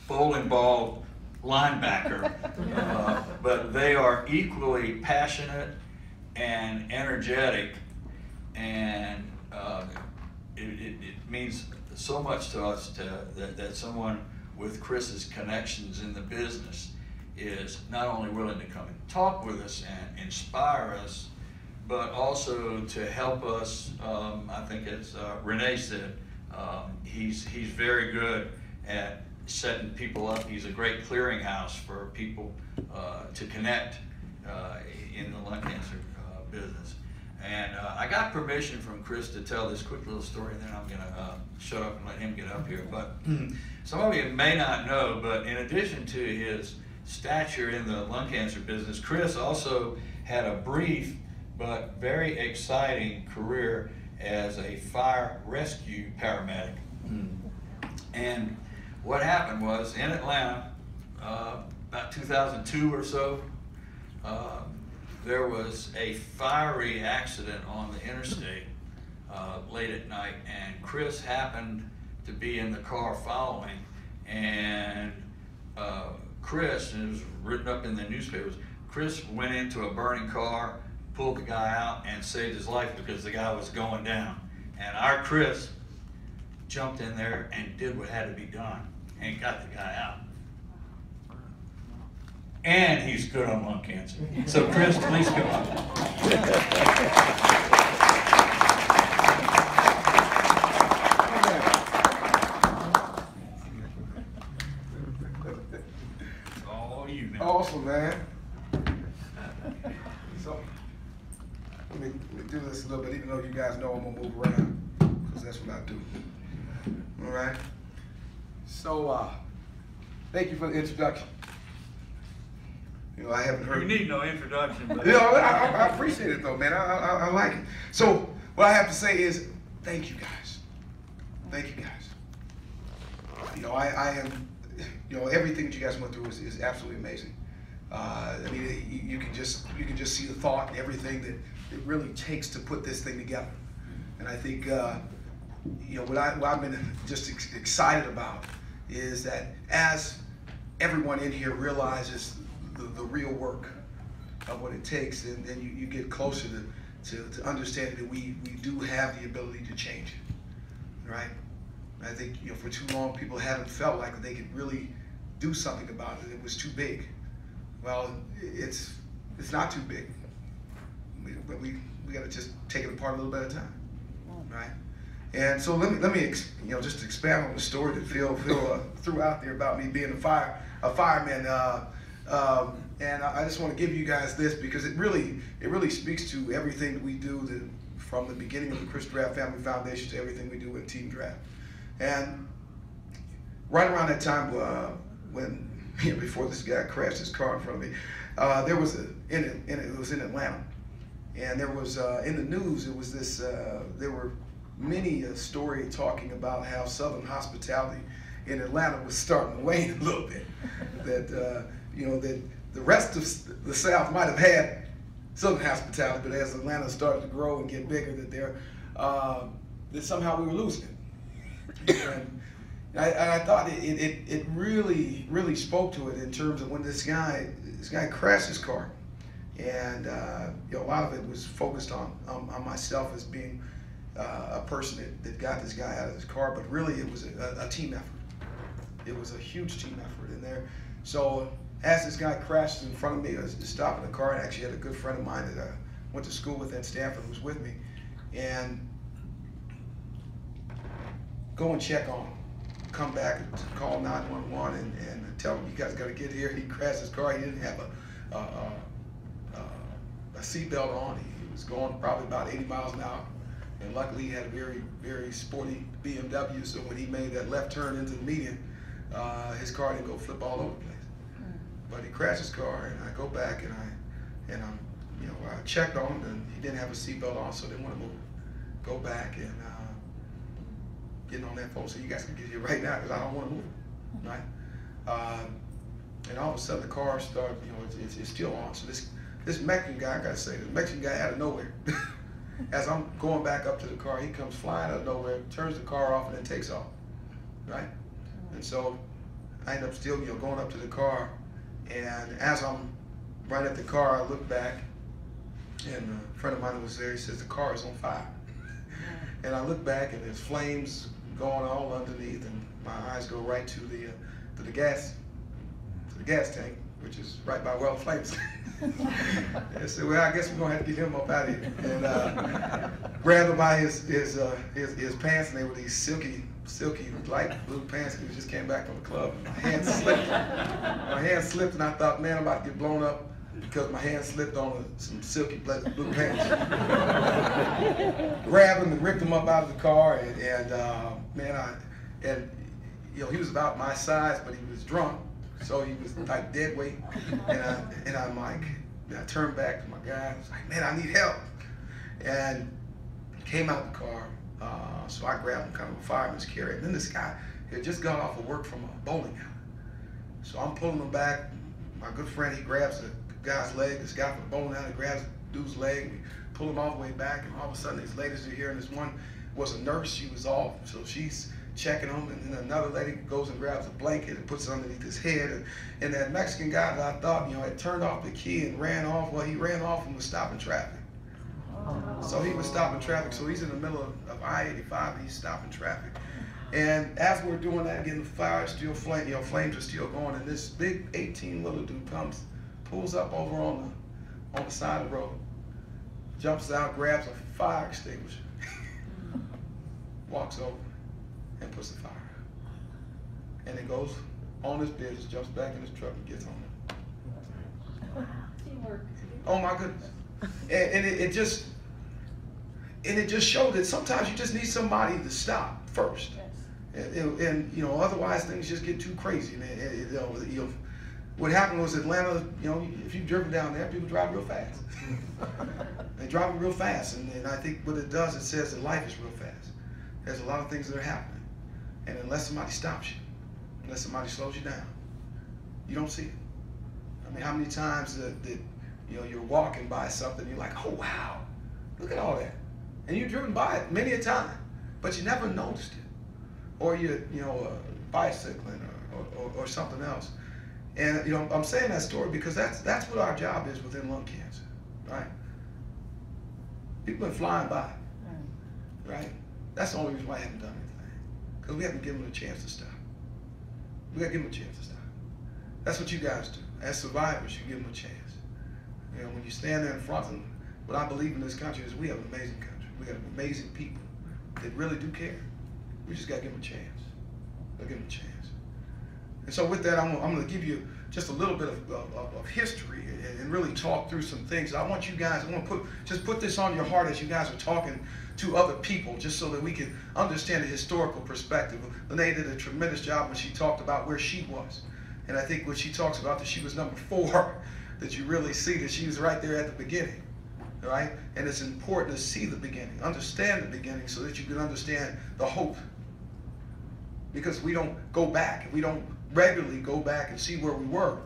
bowling ball linebacker, but they are equally passionate and energetic, and it means so much to us that someone with Chris's connections in the business is not only willing to come and talk with us and inspire us, but also to help us. I think as Renee said, he's very good at setting people up. He's a great clearinghouse for people to connect in the lung cancer business. And I got permission from Chris to tell this quick little story, and then I'm gonna shut up and let him get up here. But some of you may not know, but in addition to his stature in the lung cancer business, Chris also had a brief but very exciting career as a fire rescue paramedic. And what happened was, in Atlanta, about 2002 or so, there was a fiery accident on the interstate late at night, and Chris happened to be in the car following, and Chris, and it was written up in the newspapers, Chris went into a burning car, pulled the guy out, and saved his life because the guy was going down. And our Chris jumped in there and did what had to be done and got the guy out. And he's good on lung cancer. So Chris, please come up. All you, man. Awesome, man. So let me do this a little bit, even though you guys know I'm gonna move around, because that's what I do. All right. So thank you for the introduction. You know, I haven't heard. You need no introduction. But You know, I appreciate it though, man. I like it. So what I have to say is, thank you guys. Thank you guys. You know, I am. You know, everything that you guys went through is absolutely amazing. I mean, you can just see the thought and everything that it really takes to put this thing together. And I think you know what I've been just excited about is that as everyone in here realizes the real work of what it takes, and then you get closer to understanding that we do have the ability to change it, right? I think, you know, for too long people haven't felt like they could really do something about it. It was too big. Well, it's not too big, but we got to just take it apart a little bit at a time, right? And so let me you know, just expand on the story that Phil threw out there about me being a fireman. And I just want to give you guys this because it really speaks to everything that we do from the beginning of the Chris Draft Family Foundation to everything we do with Team Draft. And right around that time when before this guy crashed his car in front of me, there was it was in Atlanta, and there was in the news it was this there were many a story talking about how Southern hospitality in Atlanta was starting to wane a little bit. That you know, that the rest of the South might have had Southern hospitality, but as Atlanta started to grow and get bigger, that somehow we were losing it. And I thought it really spoke to it in terms of when this guy crashed his car, and you know, a lot of it was focused on myself as being a person that got this guy out of his car, but really it was a team effort. It was a huge team effort in there. So as this guy crashed in front of me, I was stopping the car, and actually had a good friend of mine that I went to school with at Stanford who was with me, and go and check on him. Come back and call 911 and tell him, you guys got to get here. He crashed his car. He didn't have a seatbelt on. He was going probably about 80 miles an hour. And luckily he had a very, very sporty BMW, so when he made that left turn into the median, his car didn't go flip all over the place. But he crashed his car, and I go back and you know, I checked on him, and he didn't have a seatbelt on, so I didn't want to move. Go back and getting on that phone, so you guys can get here right now because I don't want to move, right? And all of a sudden the car started, you know, it's still on. So this Mexican guy, I gotta say, this Mexican guy out of nowhere, as I'm going back up to the car, he comes flying out of nowhere, turns the car off, and then takes off, right? And so I end up still, going up to the car, and as I'm right at the car, I look back, and a friend of mine was there. He says, the car is on fire. And I look back, and there's flames going all underneath, and my eyes go right to the gas tank, which is right by where the flames. I said, well, I guess we're gonna have to get him up out of here. And grabbed him by his pants, and they were these silky light blue pants. And he just came back from the club. My hand slipped. My hand slipped, and I thought, man, I'm about to get blown up because my hand slipped on some silky blue pants. Grabbed him and ripped him up out of the car, and he was about my size, but he was drunk. So he was like dead weight, and I'm like, I turned back to my guy. I was like, man, I need help. And came out the car. So I grabbed him, kind of a fireman's carry. And then this guy had just got off of work from a bowling alley. So I'm pulling him back. My good friend, he grabs the guy's leg. This guy from the bowling alley grabs the dude's leg. We pull him all the way back, and all of a sudden these ladies are here, and this one was a nurse. She was off, so she's checking him, and then another lady goes and grabs a blanket and puts it underneath his head. And that Mexican guy that I thought, had turned off the key and ran off, well, he ran off and was stopping traffic. So he was stopping traffic. So he's in the middle of I-85, and he's stopping traffic. And as we're doing that, again, the fire is still flames are still going, and this big 18-wheeler dude comes, pulls up over on the side of the road, jumps out, grabs a fire extinguisher, walks over, and puts the fire out. And then goes on his business, jumps back in his truck, and gets on it. Teamwork. Oh my goodness. And it just showed that sometimes you just need somebody to stop first. Yes. And otherwise things just get too crazy. And what happened was Atlanta, if you've driven down there, people drive real fast. They drive real fast, and I think what it does, it says that life is real fast. There's a lot of things that are happening. And unless somebody stops you, unless somebody slows you down, you don't see it. I mean, how many times that you're walking by something, you're like, oh wow, look at all that. And you've driven by it many a time, but you never noticed it. Or you're bicycling or something else. And I'm saying that story because that's what our job is within lung cancer, right? People have been flying by, right? That's the only reason why I haven't done anything. Because we haven't given them a chance to stop. We gotta give them a chance to stop. That's what you guys do. As survivors, you give them a chance. When you stand there in front of them, what I believe in this country is we have an amazing country. We have amazing people that really do care. We just gotta give them a chance. Gotta give them a chance. And so with that, I'm gonna give you just a little bit of history and really talk through some things. I want you guys, I want to put this on your heart as you guys are talking to other people, just so that we can understand the historical perspective. Lene did a tremendous job when she talked about where she was. And I think when she talks about that she was number 4, that you really see that she was right there at the beginning, right? And it's important to see the beginning, understand the beginning, so that you can understand the hope. Because we don't go back, and we don't regularly go back and see where we were,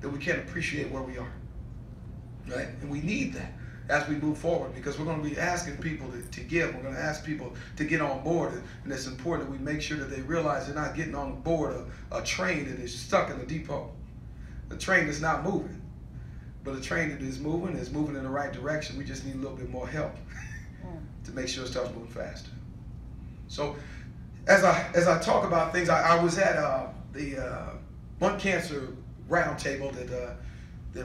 that we can't appreciate where we are, right? And we need that as we move forward, because we're going to be asking people to give. We're going to ask people to get on board, and it's important that we make sure that they realize they're not getting on board a train that is stuck in the depot. The train is not moving, but a train that is moving in the right direction. We just need a little bit more help to make sure it starts moving faster. So as I talk about things, I was at the lung cancer roundtable that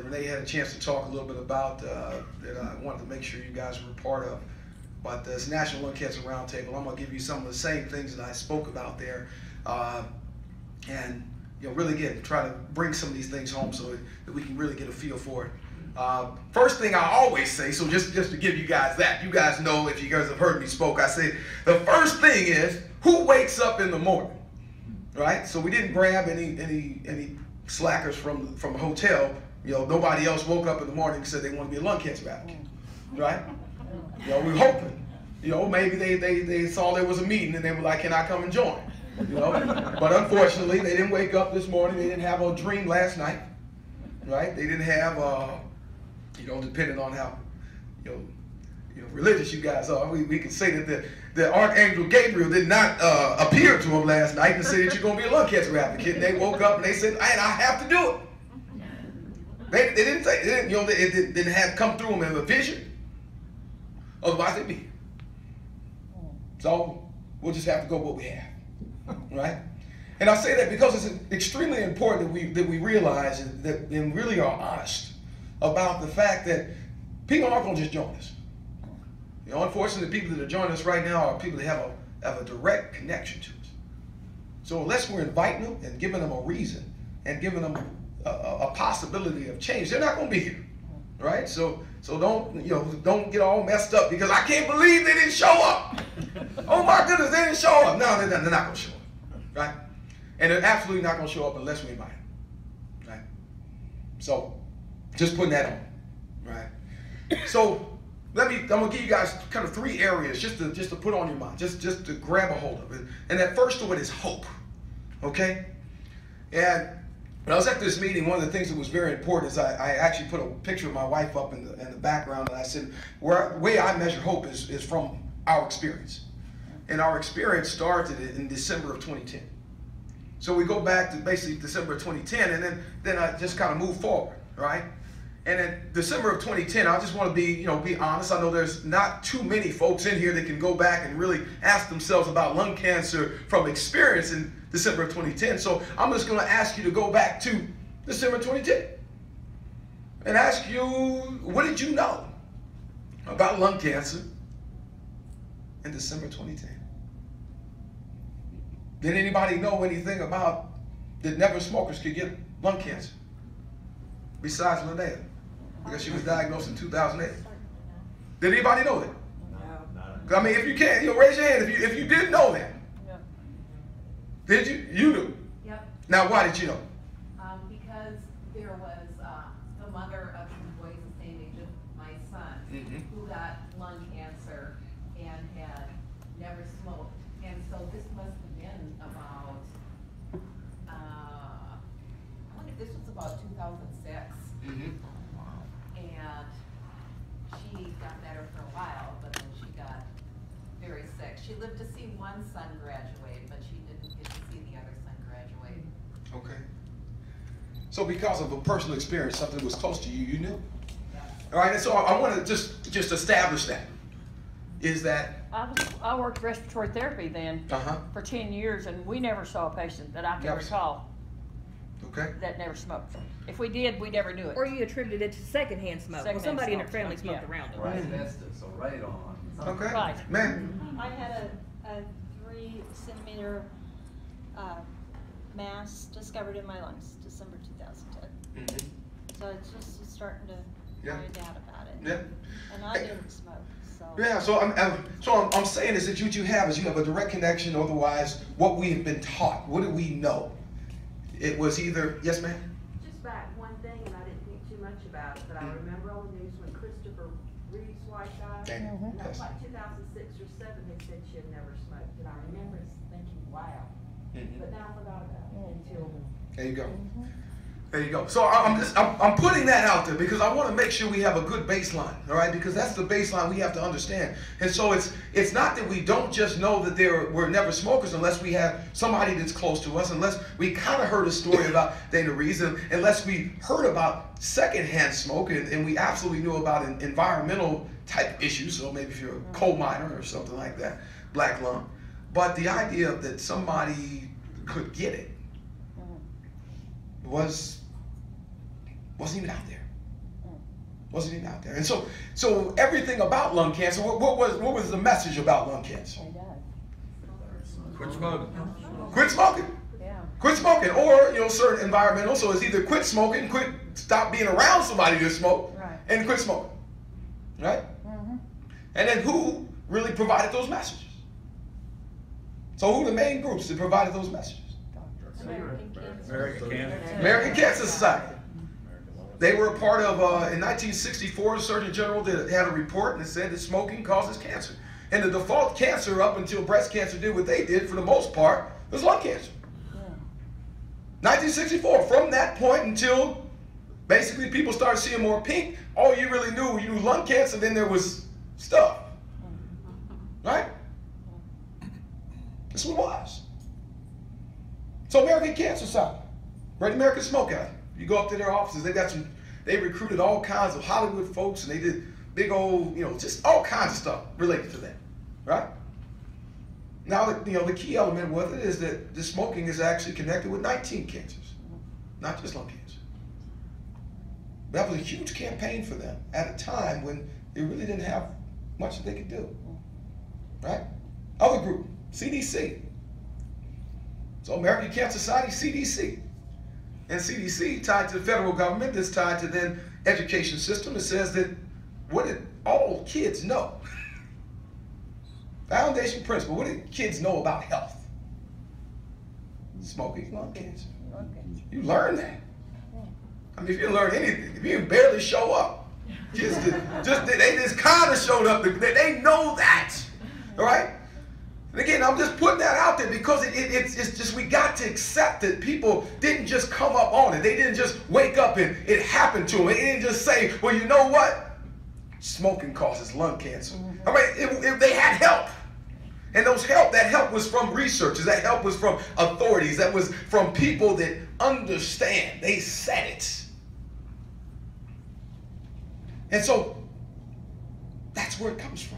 Renee had a chance to talk a little bit about, that I wanted to make sure you guys were a part of. But this National Lung Cancer Roundtable, I'm going to give you some of the same things that I spoke about there, and really try to bring some of these things home so that we can really get a feel for it. First thing I always say, so just to give you guys that, you guys know, if you guys have heard me spoke, I say the first thing is, who wakes up in the morning, right? So we didn't grab any slackers from a hotel. Nobody else woke up in the morning and said they want to be a lung cancer advocate, right? We're hoping. Maybe they saw there was a meeting and they were like, can I come and join? But unfortunately, they didn't wake up this morning. They didn't have a dream last night, right? They didn't have, depending on how, religious you guys are, we can say that the Archangel Gabriel did not appear to him last night and say that you're going to be a lung cancer advocate. And they woke up and they said, "I have to do it." They didn't say, it didn't have come through them in a vision. Otherwise, they'd be. So we'll just have to go with what we have, right? And I say that because it's extremely important that we realize that and really are honest about the fact that people aren't going to just join us. Unfortunately, the people that are joining us right now are people that have a direct connection to us. So unless we're inviting them and giving them a reason and giving them a possibility of change, they're not going to be here, right? So don't get all messed up because I can't believe they didn't show up. Oh my goodness, they didn't show up. No, they're not going to show up, right? And they're absolutely not going to show up unless we invite them, right? So just putting that on, right? So I'm going to give you guys kind of 3 areas just to put on your mind, just to grab a hold of it. And that first one is hope, okay? And when I was at this meeting, one of the things that was very important is I actually put a picture of my wife up in the background, and I said, the way I measure hope is from our experience. And our experience started in December of 2010. So we go back to basically December of 2010, and then I just kind of move forward, right? And in December of 2010, I just want to be honest. I know there's not too many folks in here that can go back and really ask themselves about lung cancer from experience in December of 2010. So I'm just going to ask you to go back to December 2010 and ask you, what did you know about lung cancer in December 2010? Did anybody know anything about that never smokers could get lung cancer besides Linnea? Because she was diagnosed in 2008. Did anybody know that? No. I mean, if you can, raise your hand if you didn't know that. Yeah. Did you? You knew. Yep. Now, why did you know? Because there was a mother of 2 boys the same age as my son who got lung cancer and had never smoked. And so this must have been about, I wonder if this was about 2006. And she got better for a while, but then she got very sick. She lived to see one son graduate, but she didn't get to see the other son graduate. Okay. So because of a personal experience, something was close to you, you knew. All right, and so I want to just establish that. Is that I worked respiratory therapy then for 10 years, and we never saw a patient that I can recall that never smoked. If we did, we never knew it. Or you attributed it to secondhand smoke. Well, somebody in the family smoked around it. Right, so right on. Okay. Right. Man. I had a 3-centimeter mass discovered in my lungs, December 2010. So it's just starting to find out about it. Yeah. And I didn't smoke. So. Yeah, so I'm saying is that what you have is you have a direct connection. Otherwise, what we have been taught, what do we know? It was either, yes, ma'am? Just back one thing, and I didn't think too much about it, but I remember on the news when Christopher Reeve's wife died, and that was like 2006 or 7, they said she had never smoked. And I remember thinking, wow. But then I forgot about it until... There you go. There you go. So I'm putting that out there because I want to make sure we have a good baseline, all right? Because that's the baseline we have to understand. And so it's not that we don't just know that we're never smokers unless we have somebody that's close to us, unless we kind of heard a story about Dana Reeves, unless we heard about secondhand smoke and we absolutely knew about environmental type issues. So maybe if you're a coal miner or something like that, black lung. But the idea that somebody could get it wasn't even out there. Wasn't even out there. And so everything about lung cancer, what was the message about lung cancer? Quit smoking. Quit smoking. Yeah. Quit smoking. Or, certain environmental, so it's either quit smoking, stop being around somebody that smoke, and quit smoking. Right? And then who really provided those messages? So who are the main groups that provided those messages? American Cancer Society. They were a part of, in 1964, the Surgeon General had a report and it said that smoking causes cancer. And the default cancer up until breast cancer did what they did for the most part was lung cancer. 1964, from that point until basically people started seeing more pink, all you really knew lung cancer, then there was stuff. Right? That's what it was. So American Cancer Society, Great American Smokeout. You go up to their offices, they recruited all kinds of Hollywood folks, and they did big old, just all kinds of stuff related to that, right? Now, the key element with it is that the smoking is actually connected with 19 cancers, not just lung cancer. That was a huge campaign for them at a time when they really didn't have much that they could do, right? Other group, CDC. So American Cancer Society, CDC. And CDC tied to the federal government, that's tied to then education system. It says that what did all kids know? Foundation principle, what did kids know about health? Smoking, lung cancer. You learn that. I mean, if you learn anything, if you barely show up, they just kind of showed up. They know that, all right? And again, I'm just putting that out there because it's just, we got to accept that people didn't just come up on it. They didn't just wake up and it happened to them. They didn't just say, well, you know what? Smoking causes lung cancer. I mean, they had help. And that help was from researchers. That help was from authorities. That was from people that understand. They said it. And so that's where it comes from.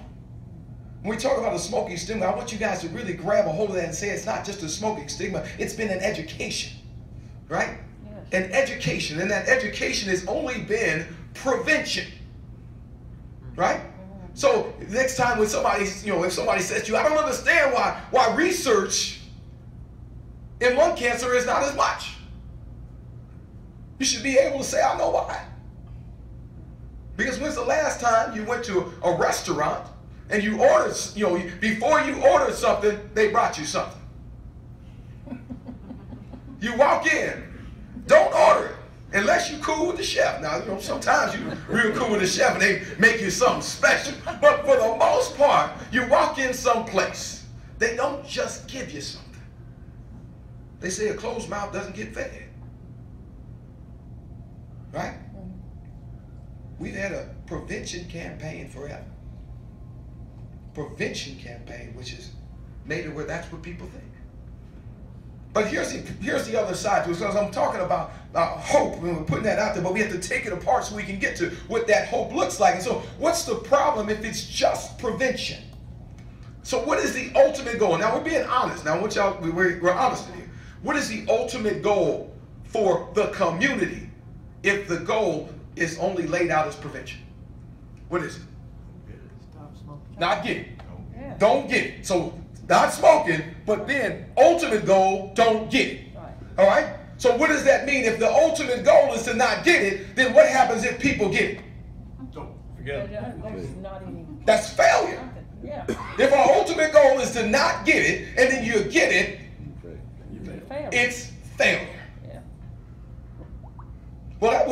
When we talk about a smoking stigma, I want you guys to really grab a hold of that and say it's not just a smoking stigma, it's been an education, right? Yes. An education, and that education has only been prevention, right? So next time when somebody, if somebody says to you, I don't understand why research in lung cancer is not as much. You should be able to say, I know why. Because when's the last time you went to a restaurant and you ordered, before you ordered something, they brought you something? You walk in, don't order it unless you're cool with the chef. Now, sometimes you're real cool with the chef and they make you something special. But for the most part, you walk in someplace, they don't just give you something. They say a closed mouth doesn't get fed. Right? We've had a prevention campaign forever. Prevention campaign, which is made it where that's what people think. But here's the other side to it. Because I'm talking about hope, and we're putting that out there, but we have to take it apart so we can get to what that hope looks like. And so what's the problem if it's just prevention? So what is the ultimate goal? Now we're being honest. Now we're honest in here. What is the ultimate goal for the community if the goal is only laid out as prevention? What is it? Not get it. Yeah. Don't get it. So not smoking, but then ultimate goal, don't get it. Right. All right? So what does that mean? If the ultimate goal is to not get it, then what happens if people get it? Don't forget it. That's failure. Yeah. If our ultimate goal is to not get it, and then you get it, it's failure. Yeah. Well, that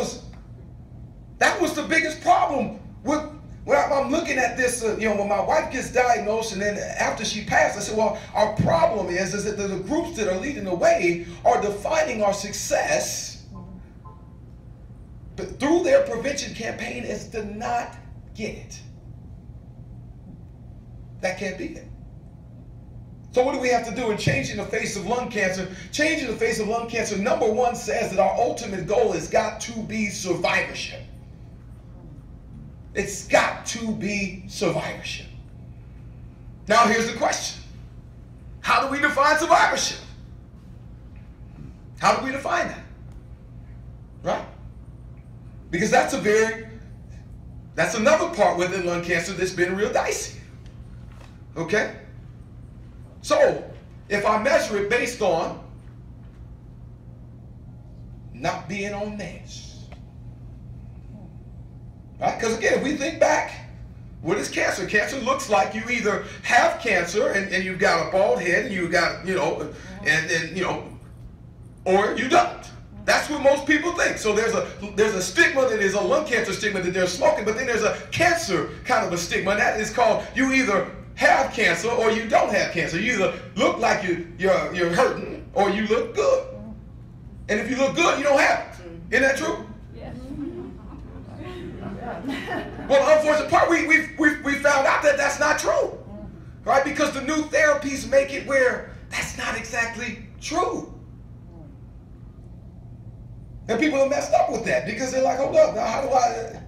was the biggest problem with. Well, I'm looking at this, when my wife gets diagnosed and then after she passed, I said, well, our problem is that the groups that are leading the way are defining our success, but through their prevention campaign is to not get it. That can't be it. So what do we have to do in changing the face of lung cancer? Changing the face of lung cancer, number one, says that our ultimate goal has got to be survivorship. It's got to be survivorship. Now here's the question. How do we define survivorship? How do we define that? Right? Because that's another part within lung cancer that's been real dicey. Okay? So, if I measure it based on not being on meds, right? Because again, if we think back, what is cancer? Cancer looks like you either have cancer and you've got a bald head and you got, or you don't. That's what most people think. So there's a stigma that is a lung cancer stigma that they're smoking, but then there's a cancer kind of a stigma, and that is called you either have cancer or you don't have cancer. You either look like you're hurting or you look good. And if you look good, you don't have it. Isn't that true? Well, the unfortunate part, we found out that that's not true, right? Because the new therapies make it where that's not exactly true. And people are messed up with that because they're like, hold up, now how do I,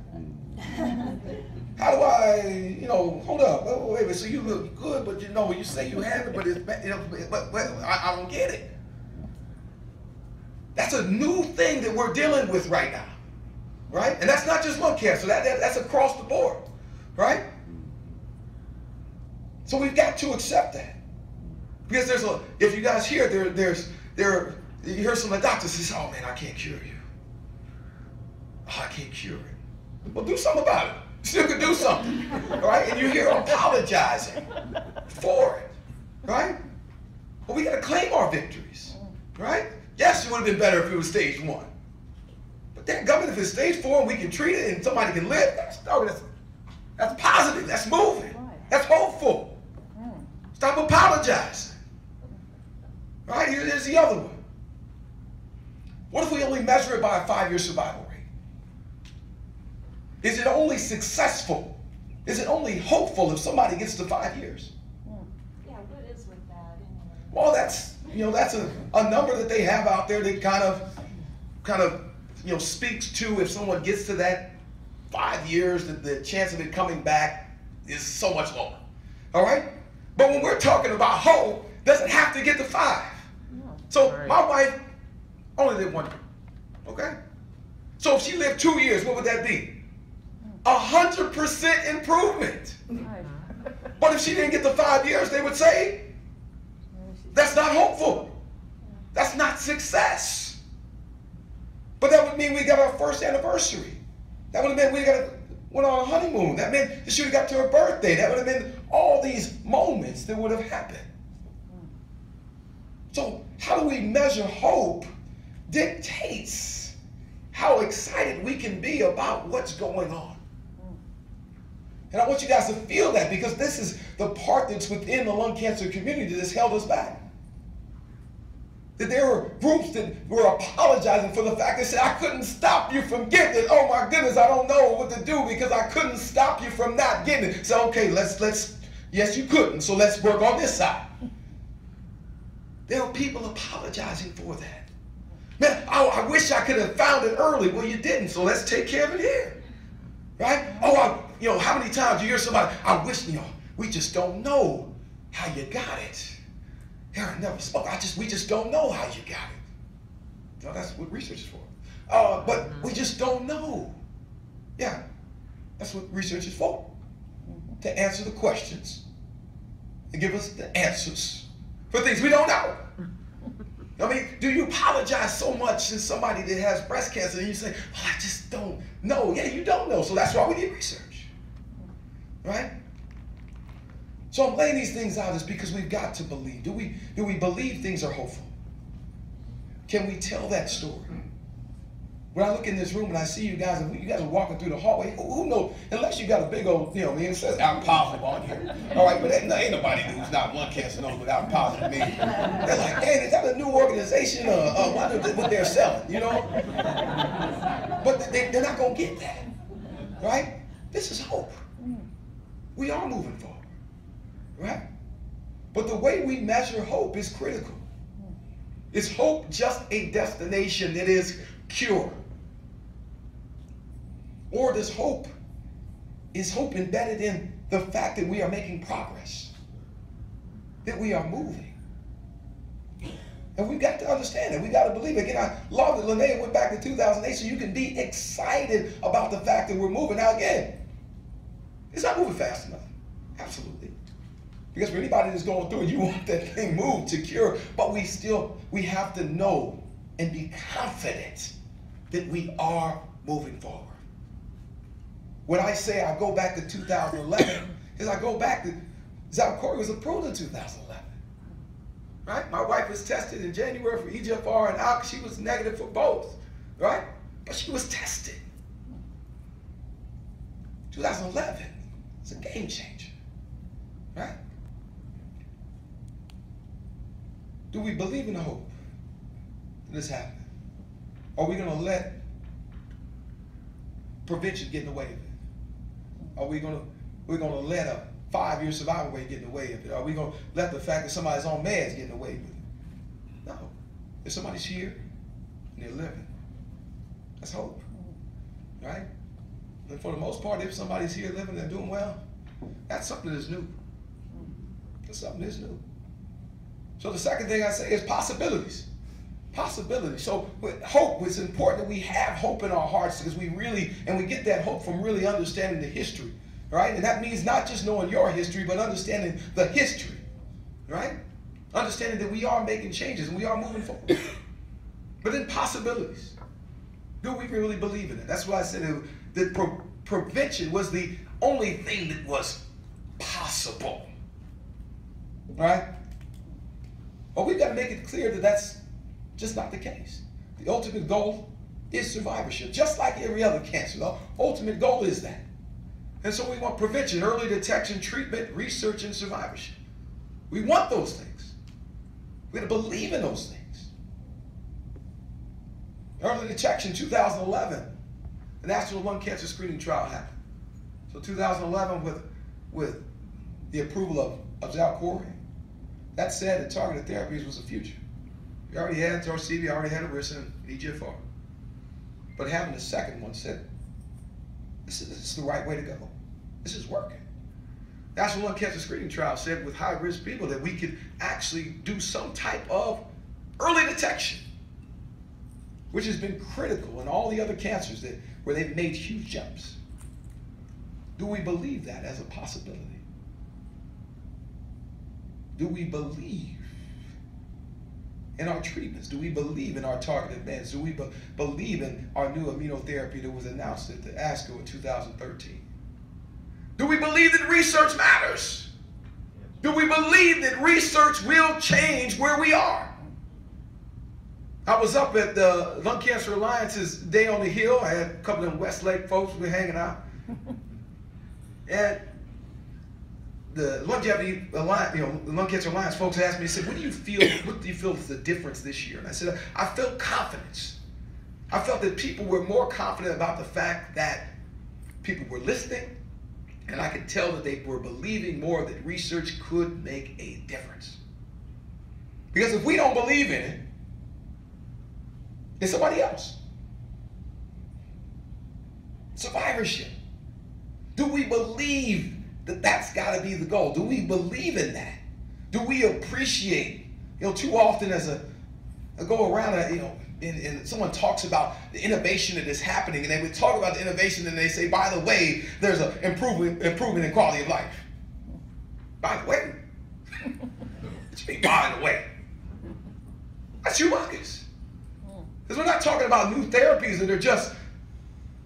hold up, wait a minute, so you look good, but you say you have it, but it's, but I don't get it. That's a new thing that we're dealing with right now, right? And that's not just lung cancer, that's across the board, right? So we've got to accept that. Because if you guys hear, you hear some of the doctors say, oh man, I can't cure you. Oh, I can't cure it. Well, do something about it. You still can do something, right? And you hear apologizing for it, right? Well, we got to claim our victories, right? Yes, it would have been better if it was stage 1. But that government, if it's stage 4 and we can treat it and somebody can live, that's positive, that's moving, that's hopeful. Stop apologizing. Right, here's the other one. What if we only measure it by a 5-year survival rate? Is it only successful? Is it only hopeful if somebody gets to 5 years? Yeah, what is with that anyway? Well, that's a number that they have out there that kind of speaks to if someone gets to that 5 years, the chance of it coming back is so much lower. All right? But when we're talking about hope, doesn't have to get to 5. So my wife only lived 1 year. Okay? So if she lived 2 years, what would that be? 100% improvement. But if she didn't get to 5 years, they would say, that's not hopeful. That's not success. But that would mean we got our first anniversary. That would have meant went on a honeymoon. That meant she would have got to her birthday. That would have been all these moments that would have happened. So how do we measure hope dictates how excited we can be about what's going on. And I want you guys to feel that, because this is the part that's within the lung cancer community that's held us back. That there were groups that were apologizing for the fact they said, I couldn't stop you from getting it. Oh my goodness, I don't know what to do because I couldn't stop you from not getting it. So okay, let's yes you couldn't, so let's work on this side. There were people apologizing for that. Man, I wish I could have found it early. Well, you didn't, so let's take care of it here. Right? Oh, how many times you hear somebody, I wish, we just don't know how you got it. Aaron never spoke. We just don't know how you got it. No, that's what research is for. But we just don't know. Yeah, that's what research is for. To answer the questions and give us the answers for things we don't know. I mean, do you apologize so much to somebody that has breast cancer and you say, well, I just don't know. Yeah, you don't know, so that's why we need research. Right? So I'm laying these things out is because we've got to believe. Do we believe things are hopeful? Can we tell that story? When I look in this room and I see you guys, and you guys are walking through the hallway, who knows? Unless you got a big old, it says ALK Positive on here. All right, but ain't nobody who's not lung cancer knows what ALK Positive means. They're like, man, is that a new organization? What they're selling, But they're not going to get that, right? This is hope. We are moving forward, right? But the way we measure hope is critical. Is hope just a destination that is cure? Or is hope embedded in the fact that we are making progress, that we are moving? And we've got to understand it. We've got to believe it. Again, I love that Linnea went back to 2008 so you can be excited about the fact that we're moving. Now again, it's not moving fast enough. Absolutely. Because for anybody that's going through it, you want that thing moved to cure. But we have to know and be confident that we are moving forward. When I say I go back to 2011, is I go back to, Zalcori was approved in 2011. Right? My wife was tested in January for EGFR and ALK. She was negative for both. Right? But she was tested. 2011 is a game changer. Right? Do we believe in the hope that this happening? Are we going to let prevention get in the way of it? Are we gonna let a 5-year survival rate get in the way of it? Are we gonna let the fact that somebody's on meds get in the way with it? No. If somebody's here and they're living, that's hope, right? And for the most part, if somebody's here living and doing well, that's something that's new. That's something that's new. So the second thing I say is possibilities. Possibilities. So with hope, it's important that we have hope in our hearts because we get that hope from really understanding the history, right? And that means not just knowing your history, but understanding the history, right? Understanding that we are making changes and we are moving forward. But then possibilities. Do we really believe in it? That's why I said that prevention was the only thing that was possible, right? But we've got to make it clear that that's just not the case. The ultimate goal is survivorship, just like every other cancer. The ultimate goal is that. And so we want prevention, early detection, treatment, research, and survivorship. We want those things. We got to believe in those things. Early detection, 2011, the National Lung Cancer Screening Trial happened. So 2011, with the approval of Xalkori, that said that targeted therapies was the future. We already had Tarceva, already had Arisa and EGFR. But having the second one said, this is the right way to go. This is working. National Lung Cancer Screening Trial said with high-risk people that we could actually do some type of early detection, which has been critical in all the other cancers where they've made huge jumps. Do we believe that as a possibility? Do we believe in our treatments? Do we believe in our targeted meds? Do we believe in our new immunotherapy that was announced at the ASCO in 2013? Do we believe that research matters? Do we believe that research will change where we are? I was up at the Lung Cancer Alliance's Day on the Hill. I had a couple of them Westlake folks who were hanging out. And the Longevity Alliance, the Lung Cancer Alliance folks asked me, said, what do you feel is the difference this year? And I said, I felt confidence. I felt that people were more confident about the fact that people were listening, and I could tell that they were believing more that research could make a difference. Because if we don't believe in it, it's somebody else. Survivorship. Do we believe that that's got to be the goal? Do we believe in that? Do we appreciate, too often as I go around, and someone talks about the innovation that is happening, and they would talk about the innovation and they say, by the way, there's an improvement in quality of life. By the way. What you mean, by the way? That's humongous. Because we're not talking about new therapies that are just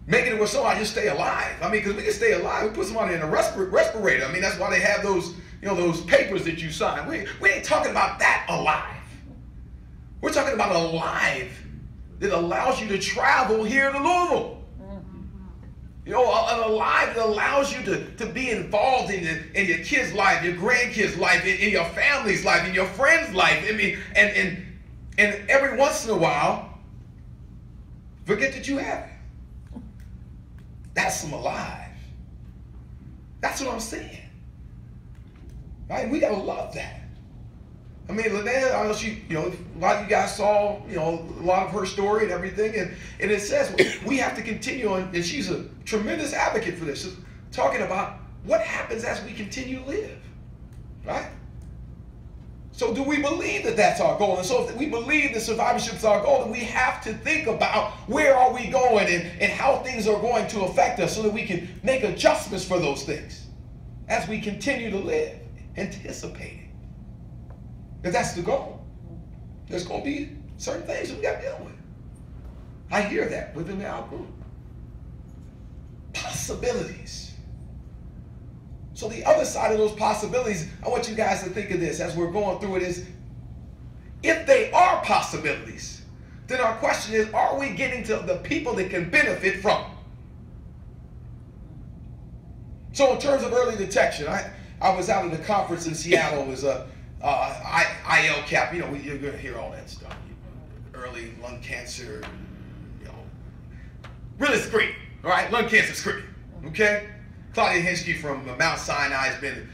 making it where somebody just stay alive. I mean, because we can stay alive. We put somebody in a respirator. I mean, that's why they have those, those papers that you sign. We ain't talking about that alive. We're talking about a life that allows you to travel here to Louisville. An alive that allows you to be involved in your kid's life, your grandkids' life, in your family's life, in your friend's life. I mean, and every once in a while, forget that you have it. That's some alive. That's what I'm saying. Right? We gotta love that. I mean, Linnea, I know she, a lot of you guys saw, a lot of her story and everything, and it says we have to continue on, and she's a tremendous advocate for this, talking about what happens as we continue to live, right? So do we believe that that's our goal? And so if we believe that survivorship is our goal, then we have to think about where are we going and how things are going to affect us so that we can make adjustments for those things as we continue to live, anticipating. Because that's the goal. There's going to be certain things that we got to deal with. I hear that within the ALK group. Possibilities. So the other side of those possibilities, I want you guys to think of this as we're going through it is, if they are possibilities, then our question is, are we getting to the people that can benefit from them? So in terms of early detection, I was out at a conference in Seattle. It was ALK, you're going to hear all that stuff. Early lung cancer, really screening, all right? Lung cancer screening, okay? Claudia Hinsky from Mount Sinai has been,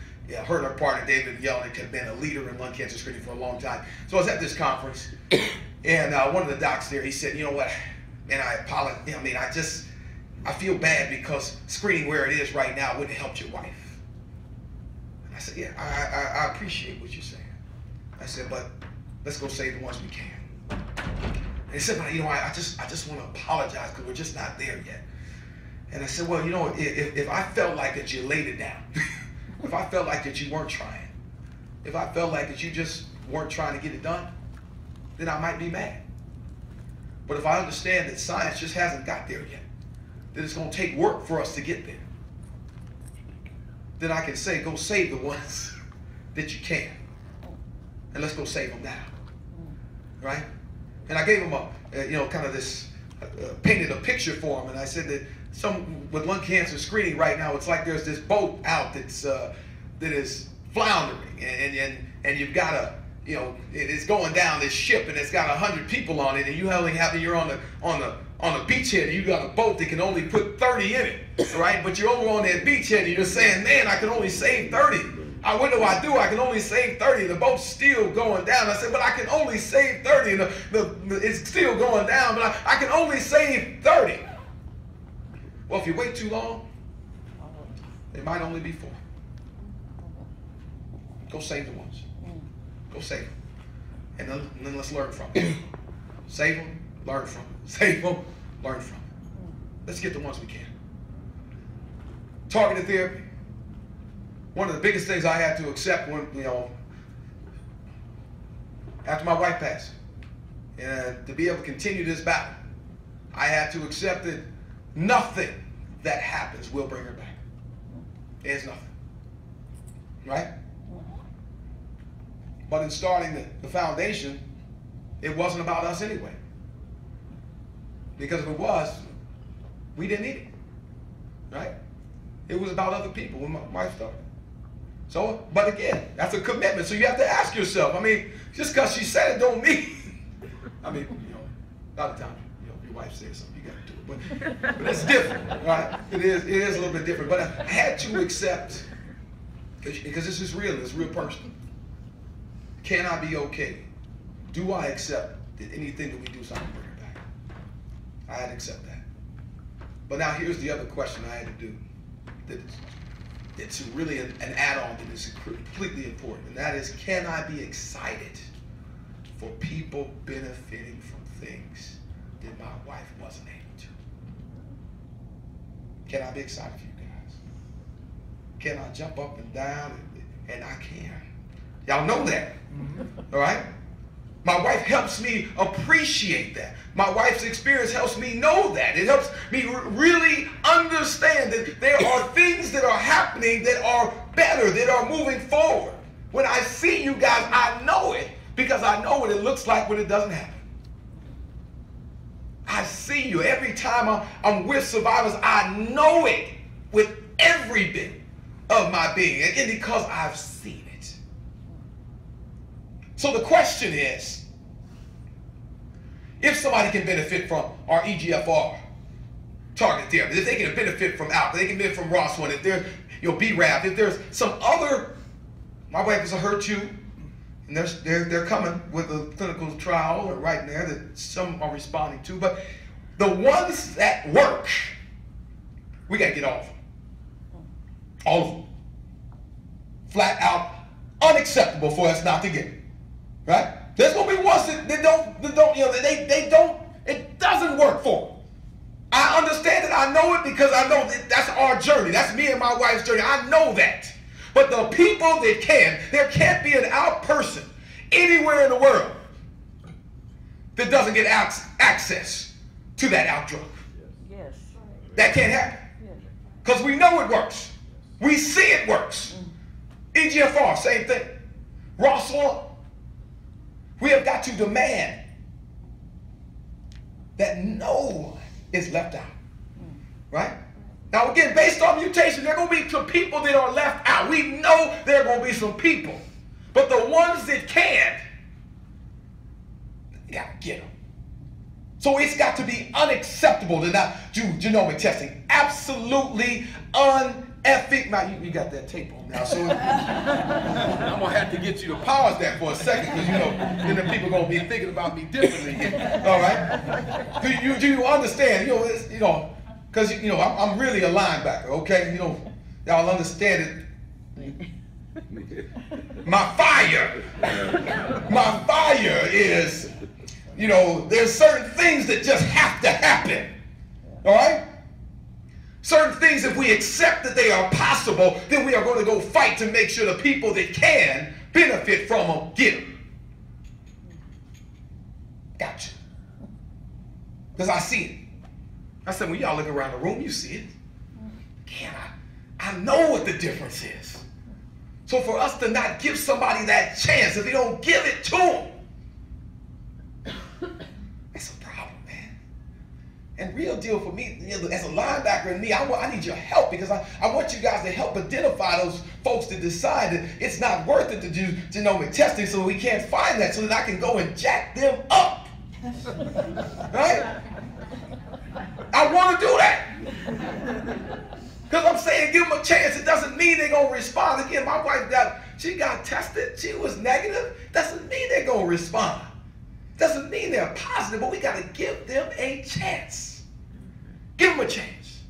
heard her partner David Yelnick had been a leader in lung cancer screening for a long time. So I was at this conference, and one of the docs there, he said, you know what, and I apologize, I mean, I feel bad because screening where it is right now wouldn't have helped your wife. And I said, yeah, I appreciate what you're saying. I said, but let's go save the ones we can. And he said, well, you know, I just want to apologize because we're just not there yet. And I said, well, you know, if I felt like that you laid it down, if I felt like that you weren't trying, if I felt like that you just weren't trying to get it done, then I might be mad. But if I understand that science just hasn't got there yet, that it's going to take work for us to get there, then I can say, go save the ones that you can. And let's go save them now. Right? And I gave him kind of this, painted a picture for him, and I said that with lung cancer screening right now, it's like there's this boat out that is floundering, and you've got a, it's going down this ship, and it's got 100 people on it, and you're on the beachhead, and you got a boat that can only put 30 in it, right? But you're over on that beachhead, and you're saying, man, I can only save 30. What do? I can only save 30. The boat's still going down. I said, but I can only save 30. And it's still going down, but I can only save 30. Well, if you wait too long, it might only be 4. Go save the ones. Go save them. And then let's learn from them. Save them, learn from them. Save them, learn from them. Let's get the ones we can. Targeted therapy. One of the biggest things I had to accept when, after my wife passed, and to be able to continue this battle, I had to accept that nothing that happens will bring her back. There's nothing. Right? But in starting the foundation, it wasn't about us anyway. Because if it was, we didn't need it. Right? It was about other people when my wife started. So, but again, that's a commitment. So you have to ask yourself, I mean, just because she said it don't mean, I mean, a lot of times, your wife says something, you got to do it. But it's different, right? It is a little bit different. But I had to accept, because this is real, it's real personal. Can I be okay? Do I accept that anything that we do something bring her back? I had to accept that. But now here's the other question I had to do. It's really an add-on that is completely important, and that is, can I be excited for people benefiting from things that my wife wasn't able to? Can I be excited for you guys? Can I jump up and down? And I can. Y'all know that, all right? My wife helps me appreciate that. My wife's experience helps me know that. It helps me really understand that there are things that are happening that are better, that are moving forward. When I see you guys, I know it because I know what it looks like when it doesn't happen. I see you. Every time I'm with survivors, I know it with every bit of my being, and because I've seen it. So the question is, if somebody can benefit from our EGFR targeted therapy, if they can benefit from ALK, they can benefit from ROS1, if there's BRAF, if there's some other, my wife is a HER2, and they're coming with a clinical trial right there that some are responding to, but the ones that work, we got to get all of them. All of them. Flat out unacceptable for us not to get it. Right? There's going to be ones that it doesn't work for them. I understand it. I know it because I know that that's our journey. That's me and my wife's journey. I know that. But the people that can, there can't be an out person anywhere in the world that doesn't get access to that out drug. Yes. That can't happen. Because we know it works. We see it works. EGFR, same thing. ROS1. We have got to demand that no one is left out. Right? Now again, based on mutation, there are going to be some people that are left out. We know there are going to be some people. But the ones that can, you got to get them. So it's got to be unacceptable to not do genomic testing. Absolutely unacceptable. effing, now you got that tape on now, so I'm gonna have to get you to pause that for a second, because then the people gonna be thinking about me differently here. All right? Do you understand? Because I'm really a linebacker, okay? Y'all understand it. My fire is, there's certain things that just have to happen. All right? Certain things, if we accept that they are possible, then we are going to go fight to make sure the people that can benefit from them get them. Gotcha. Because I see it. I said, when y'all look around the room, you see it. Can I know what the difference is. So for us to not give somebody that chance, if we don't give it to them, that's a problem, man. And real deal for me, as a linebacker and me, I need your help, because I want you guys to help identify those folks to decide that it's not worth it to do genomic testing, so we can't find that, so that I can go and jack them up. Right? I want to do that. Because I'm saying give them a chance. It doesn't mean they're going to respond. Again, my wife got tested. She was negative. Doesn't mean they're going to respond. Doesn't mean they're positive, but we got to give them a chance. Give them a chance.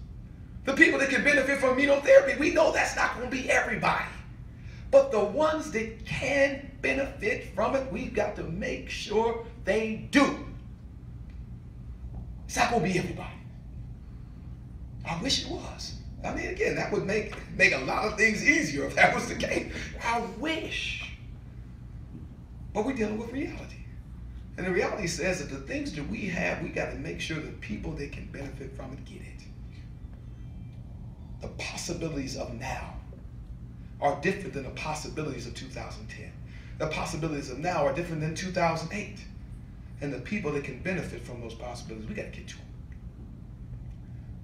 The people that can benefit from immunotherapy, we know that's not going to be everybody. But the ones that can benefit from it, we've got to make sure they do. It's not going to be everybody. I wish it was. I mean, again, that would make a lot of things easier if that was the case. I wish. But we're dealing with reality. And the reality says that the things that we have, we got to make sure that people that can benefit from it get it. The possibilities of now are different than the possibilities of 2010. The possibilities of now are different than 2008. And the people that can benefit from those possibilities, we got to get to them.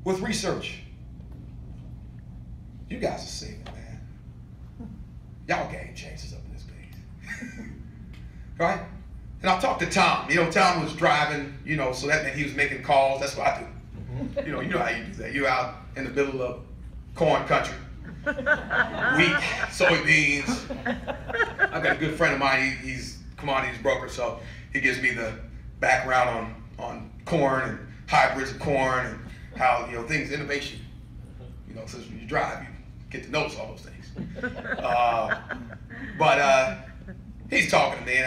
With research, you guys are seeing it, man. Y'all game changers up in this place. Right? And I talked to Tom. Tom was driving, so that meant he was making calls. That's what I do. You know how you do that. You're out in the middle of corn country. Wheat, soybeans. I've got a good friend of mine. He's a commodities broker, so he gives me the background on corn and hybrids of corn and how, things, innovation. Since when you drive, you get to notice all those things. But he's talking to me,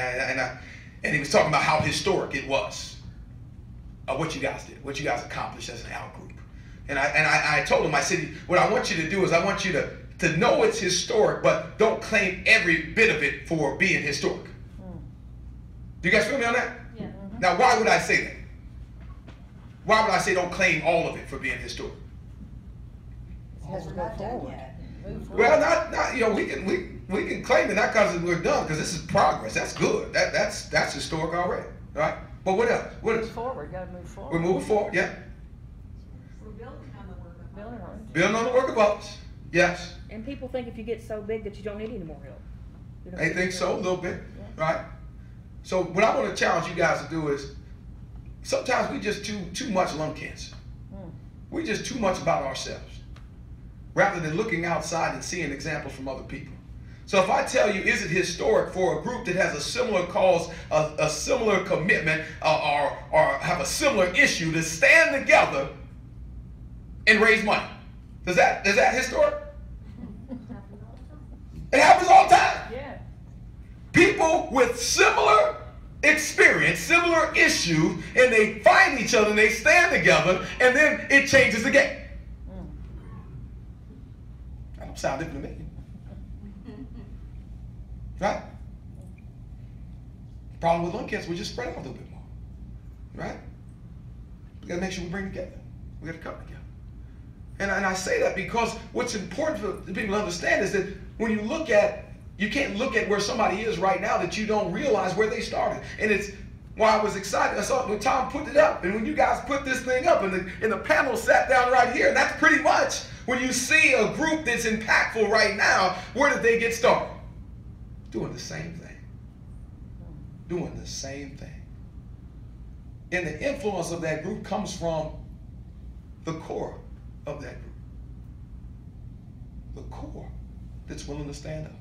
and he was talking about how historic it was, what you guys did, what you guys accomplished as an ALK group. And I told him, I said, what I want you to do is I want you to know it's historic, but don't claim every bit of it for being historic. Do you guys feel me on that? Yeah. Now, why would I say that? Why would I say don't claim all of it for being historic? Because we're not done yet. Well, not we can claim it not because we're done, because this is progress. That's good. That's historic already, right? But what else? What else? Move forward. Got to move forward. We're moving forward. Yeah. We're building on the work of others. Building on the work of others. Yes. And people think if you get so big that you don't need any more help. They think so a little bit, right? So what I want to challenge you guys to do is, sometimes we just too much lung cancer. We just too much about ourselves, rather than looking outside and seeing examples from other people. So if I tell you, is it historic for a group that has a similar cause, a similar commitment, or have a similar issue to stand together and raise money? Is that historic? It happens all the time. Yeah. People with similar experience, similar issues, and they find each other and they stand together, and then it changes the game. That don't sound different to me. Right? The problem with lung cancer, we just spread out a little bit more. Right? We got to make sure we bring together. We got to come together. And I say that because what's important for people to understand is that when you look at, you can't look at where somebody is right now that you don't realize where they started. And it's why I was excited. I saw it when Tom put it up, and when you guys put this thing up, and the panel sat down right here, and that's pretty much when you see a group that's impactful right now, where did they get started? Doing the same thing. Doing the same thing. And the influence of that group comes from the core of that group. The core that's willing to stand up.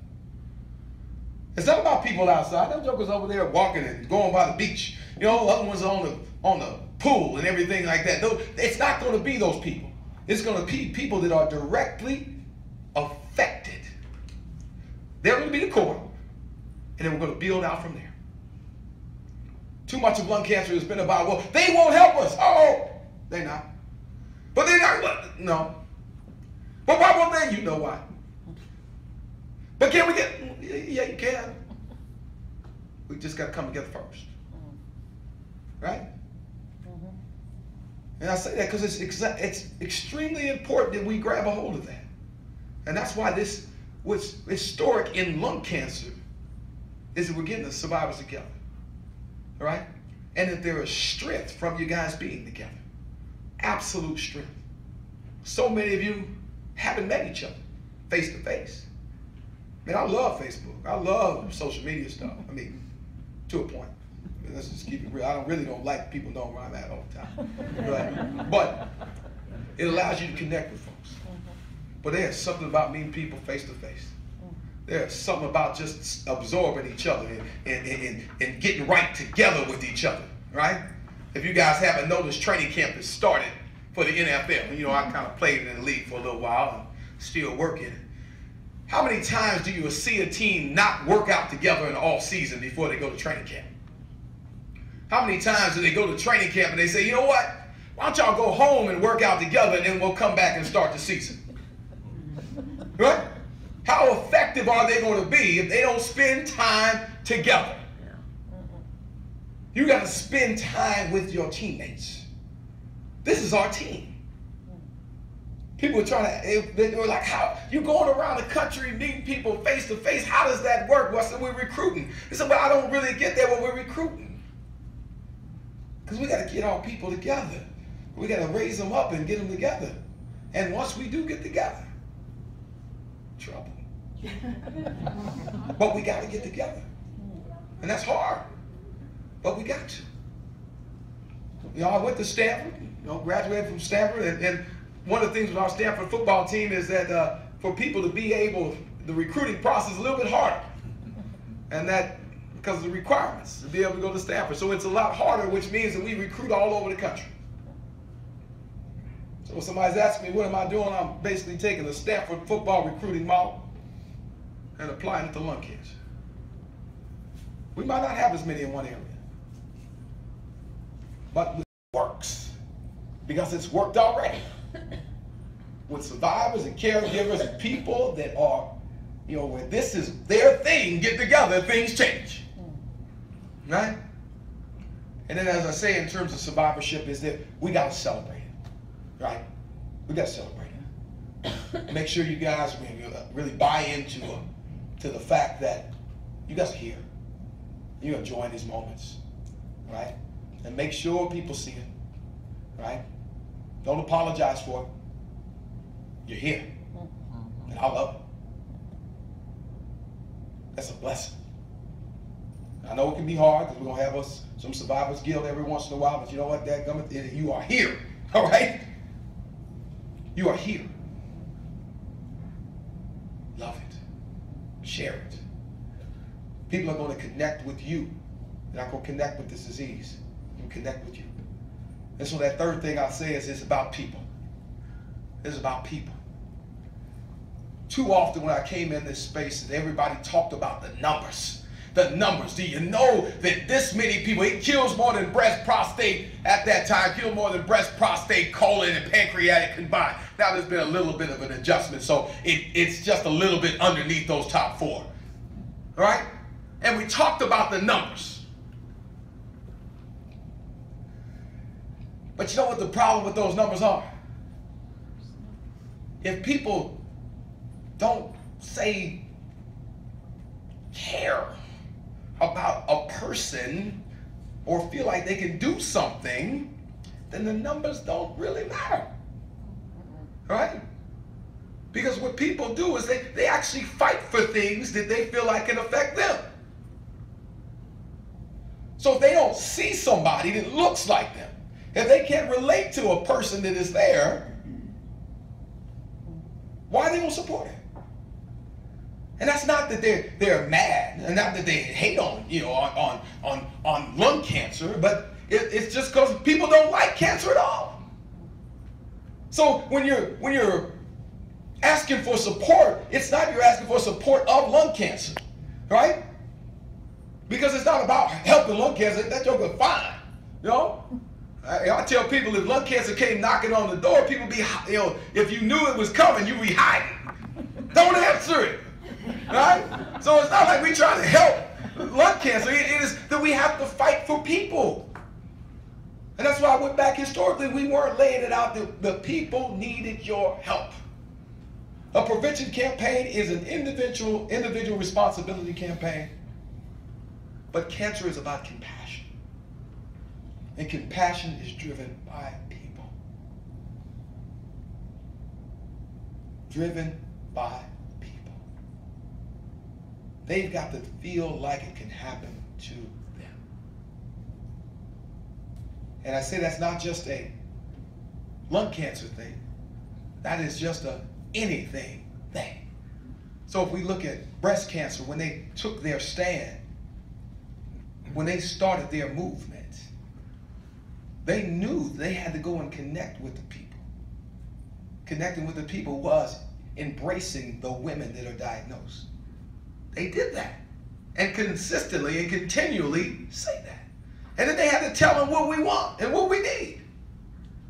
It's not about people outside. Them jokers over there walking and going by the beach. You know, other ones on the pool and everything like that. It's not going to be those people. It's going to be people that are directly affected. They're going to be the core, and then we're going to build out from there. Too much of lung cancer has been about, well, they won't help us. Oh, they're not. But they're not. No. But why won't they? You know why. But can we get, yeah, you can. We just got to come together first. Right? And I say that because it's extremely important that we grab a hold of that. And that's why this what's historic in lung cancer is that we're getting the survivors together. Right? And that there is strength from you guys being together. Absolute strength. So many of you haven't met each other face to face. Man, I love Facebook. I love social media stuff. I mean, to a point. I mean, let's just keep it real. I really don't like people knowing where I'm at all the time. But it allows you to connect with folks. But there's something about meeting people face to face. There's something about just absorbing each other and getting right together with each other, right? If you guys haven't noticed, training camp has started for the NFL. You know, I kind of played in the league for a little while and still working. How many times do you see a team not work out together in the off season before they go to training camp? How many times do they go to training camp and they say, you know what? Why don't y'all go home and work out together and then we'll come back and start the season? Right? How effective are they going to be if they don't spend time together? You got to spend time with your teammates. This is our team. People are trying to, they were like, how, you going around the country meeting people face to face, how does that work? Well, I said, we're recruiting. They said, well, I don't really get that when we're recruiting. Because we got to get our people together. We got to raise them up and get them together. And once we do get together, trouble. But we got to get together. And that's hard. But we got to. You know, I went to Stanford, graduated from Stanford, and one of the things with our Stanford football team is that for people to be able, the recruiting process is a little bit harder. And that because of the requirements to be able to go to Stanford. So it's a lot harder, which means that we recruit all over the country. So when somebody's asking me, what am I doing? I'm basically taking the Stanford football recruiting model and applying it to lung cancer. We might not have as many in one area, but it works because it's worked already with survivors and caregivers and people that are, when this is their thing, get together, things change, right? And then, as I say, in terms of survivorship, is that we got to celebrate it, right? We got to celebrate it. Make sure you guys really buy into to the fact that you guys are here. You're enjoying these moments, right? And make sure people see it, right? Don't apologize for it. You're here, and I love it. That's a blessing. I know it can be hard because we're going to have some survivors guilt every once in a while, but you know what, dadgummit, you are here, all right? You are here. Love it. Share it. People are going to connect with you. They're not going to connect with this disease. They're going to connect with you. And so that third thing I say is it's about people. It's about people. Too often when I came in this space, everybody talked about the numbers. The numbers. Do you know that this many people, it kills more than breast, prostate at that time, killed more than breast, prostate, colon, and pancreatic combined. Now there's been a little bit of an adjustment, so it's just a little bit underneath those top four. All right? And we talked about the numbers. But you know what the problem with those numbers are? If people don't say care about a person or feel like they can do something, then the numbers don't really matter, right? Because what people do is they actually fight for things that they feel like can affect them. So if they don't see somebody that looks like them, if they can't relate to a person that is there, why are they going to support it? And that's not that they're mad, and not that they hate on, you know, on lung cancer, but it's just because people don't like cancer at all. So when you're asking for support, it's not you're asking for support of lung cancer, right? Because it's not about helping lung cancer. That joke is fine, you know. I tell people if lung cancer came knocking on the door, people be, you know, if you knew it was coming, you be hiding. Don't answer it, right? So it's not like we trying to help lung cancer. It is that we have to fight for people. And that's why I went back historically. We weren't laying it out. The people needed your help. A prevention campaign is an individual responsibility campaign. But cancer is about compassion. And compassion is driven by people. Driven by people. They've got to feel like it can happen to them. And I say that's not just a lung cancer thing. That is just a anything thing. So if we look at breast cancer, when they took their stand, when they started their movement, they knew they had to go and connect with the people. Connecting with the people was embracing the women that are diagnosed. They did that, and consistently and continually say that. And then they had to tell them what we want and what we need.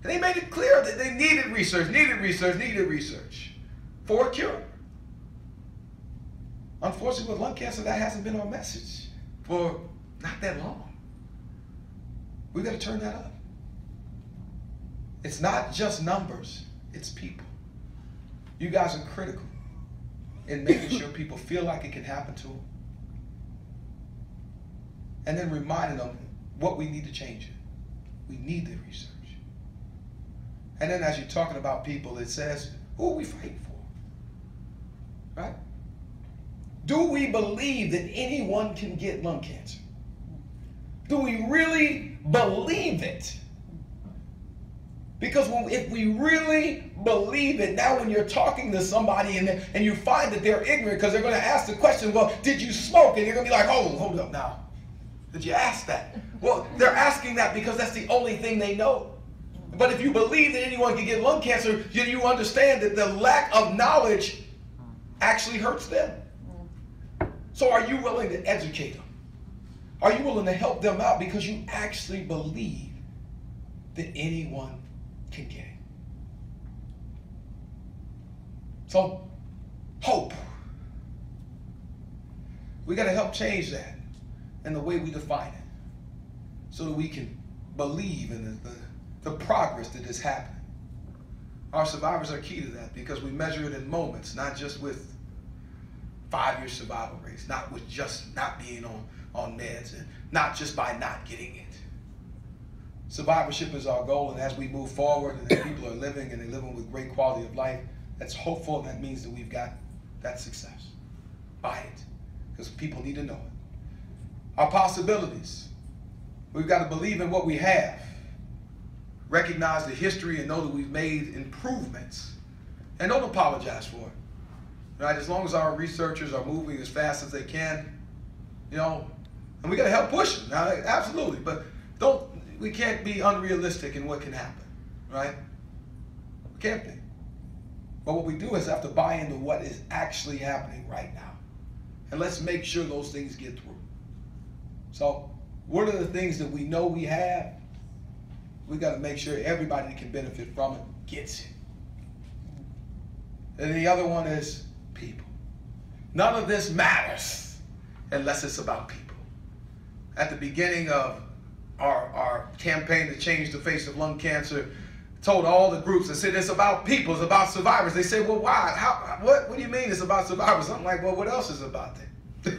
And they made it clear that they needed research for a cure. Unfortunately, with lung cancer, that hasn't been our message for not that long. We've got to turn that up. It's not just numbers, it's people. You guys are critical in making sure people feel like it can happen to them. And then reminding them what we need to change it. We need the research. And then as you're talking about people, it says, who are we fighting for? Right? Do we believe that anyone can get lung cancer? Do we really believe it? Because if we really believe it, now when you're talking to somebody and you find that they're ignorant because they're going to ask the question, well, did you smoke? And you're going to be like, oh, hold up now. Did you ask that? Well, they're asking that because that's the only thing they know. But if you believe that anyone can get lung cancer, you understand that the lack of knowledge actually hurts them. So are you willing to educate them? Are you willing to help them out because you actually believe that anyone can get it? So, hope. We got to help change that and the way we define it so that we can believe in the progress that is happening. Our survivors are key to that because we measure it in moments, not just with 5-year survival rates, not with just not being on meds, and not just by not getting it. Survivorship is our goal, and as we move forward and as people are living and they're living with great quality of life, that's hopeful, and that means that we've got that success. Buy it, because people need to know it. Our possibilities. We've got to believe in what we have, recognize the history and know that we've made improvements, and don't apologize for it. Right? As long as our researchers are moving as fast as they can, you know, and we got to help push them. Now, absolutely, but we can't be unrealistic in what can happen, right? We can't be. But what we do is have to buy into what is actually happening right now. And let's make sure those things get through. So, what are the things that we know we have? We got to make sure everybody that can benefit from it gets it. And the other one is people. None of this matters unless it's about people. At the beginning of our campaign to change the face of lung cancer, told all the groups and said it's about people, it's about survivors. They said, well, why? What do you mean it's about survivors? I'm like, well, what else is about that?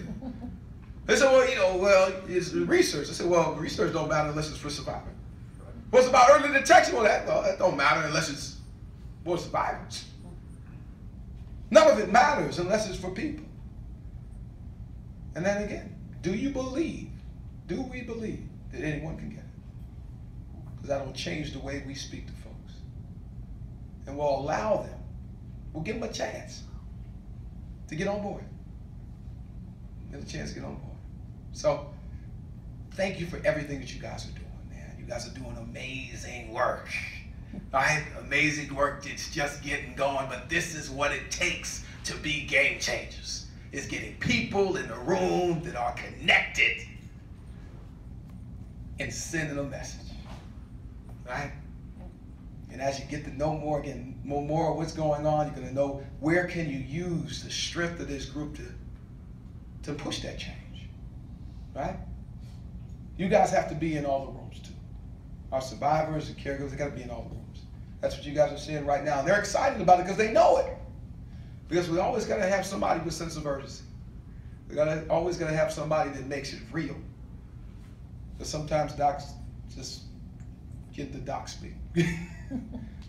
They said, well, it's research. I said, well, research don't matter unless it's for survivors. Well, it's about early detection. Well, that don't matter unless it's for survivors. None of it matters unless it's for people. And then again, do we believe that anyone can get it? Because that'll change the way we speak to folks. And we'll allow them, we'll give them a chance to get on board. get a chance to get on board. So thank you for everything that you guys are doing, man. You guys are doing amazing work. All right, amazing work. It's just getting going, but this is what it takes to be game changers. It's getting people in the room that are connected and sending a message, right? And as you get to know more of what's going on, you're gonna know where can you use the strength of this group to push that change, right? You guys have to be in all the rooms too. Our survivors and caregivers, they gotta be in all the rooms. That's what you guys are seeing right now. And they're excited about it because they know it. Because we always gotta have somebody with a sense of urgency. We always gotta have somebody that makes it real. Because sometimes docs just get the doc speak.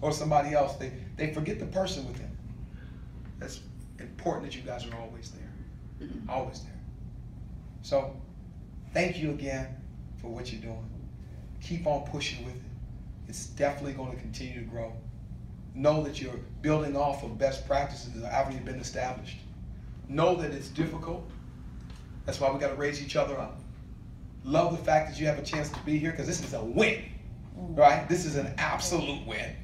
Or somebody else, they forget the person within. That's important that you guys are always there. Always there. So, thank you again for what you're doing. Keep on pushing with it. It's definitely going to continue to grow. Know that you're building off of best practices that have already been established. Know that it's difficult. That's why we got to raise each other up. Love the fact that you have a chance to be here because this is a win, right? This is an absolute win.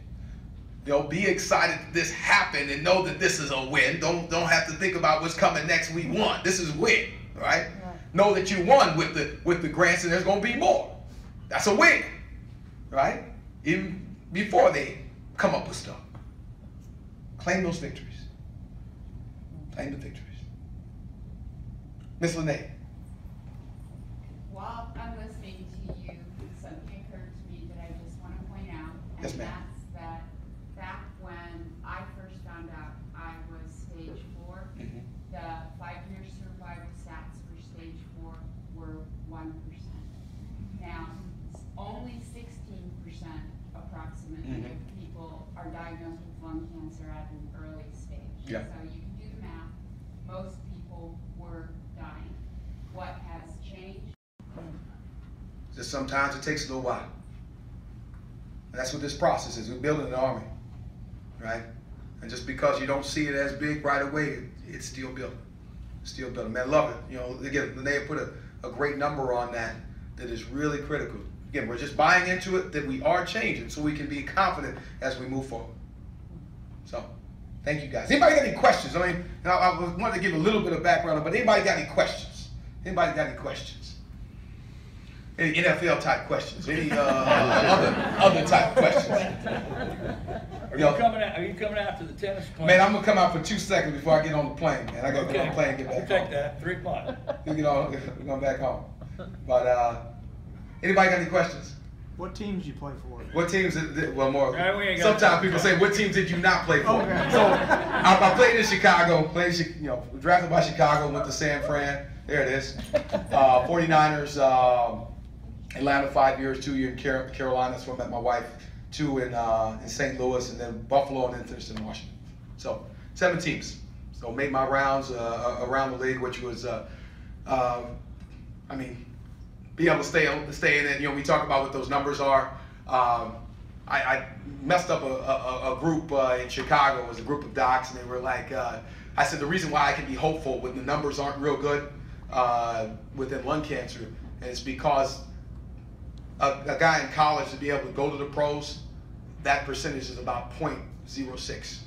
Be excited that this happened and know that this is a win. Don't have to think about what's coming next. We won. This is a win, right? Know that you won with the grants and there's going to be more. That's a win, right? Even before they come up with stuff. Claim those victories. Claim the victories. Miss Lene. While I'm listening to you, something occurred to me that I just want to point out. Yes, and ma'am. that's that back when I first found out I was stage 4, the 5-year survival stats for stage 4 were 1%. Now, only 16% approximately of people are diagnosed with lung cancer at an early stage. Yeah. So you can do the math. Most people were dying. What has changed? Just sometimes it takes a little while. And that's what this process is. We're building an army, right? And just because you don't see it as big right away, it's still building. It's still building. Man, I love it. You know, again, Linnea put a great number on that is really critical. Again, we're just buying into it that we are changing so we can be confident as we move forward. So, thank you guys. Anybody got any questions? I mean, I wanted to give a little bit of background, but anybody got any questions? Anybody got any questions? Any NFL type questions? Any other type questions? Are you coming after the tennis plane? Man, I'm gonna come out for 2 seconds before I get on the plane, man. I gotta get on the plane and get back home. We'll take that, 3 o'clock. We're going back home. But anybody got any questions? What teams you play for? What teams? Well, more. Right, Sometimes people say, "What teams did you not play for?" Okay. So I played in Chicago. Drafted by Chicago. Went to San Fran. There it is. 49ers. Atlanta 5 years, 2 years in Carolina. That's where I met my wife. 2 in St. Louis, and then Buffalo, and then finished in Washington. So 7 teams. So made my rounds around the league, which was, be able to stay in it. You know, we talk about what those numbers are. I messed up a group in Chicago. It was a group of docs, and they were like, I said the reason why I can be hopeful when the numbers aren't real good within lung cancer, and it's because a guy in college to be able to go to the pros, that percentage is about 0.06%.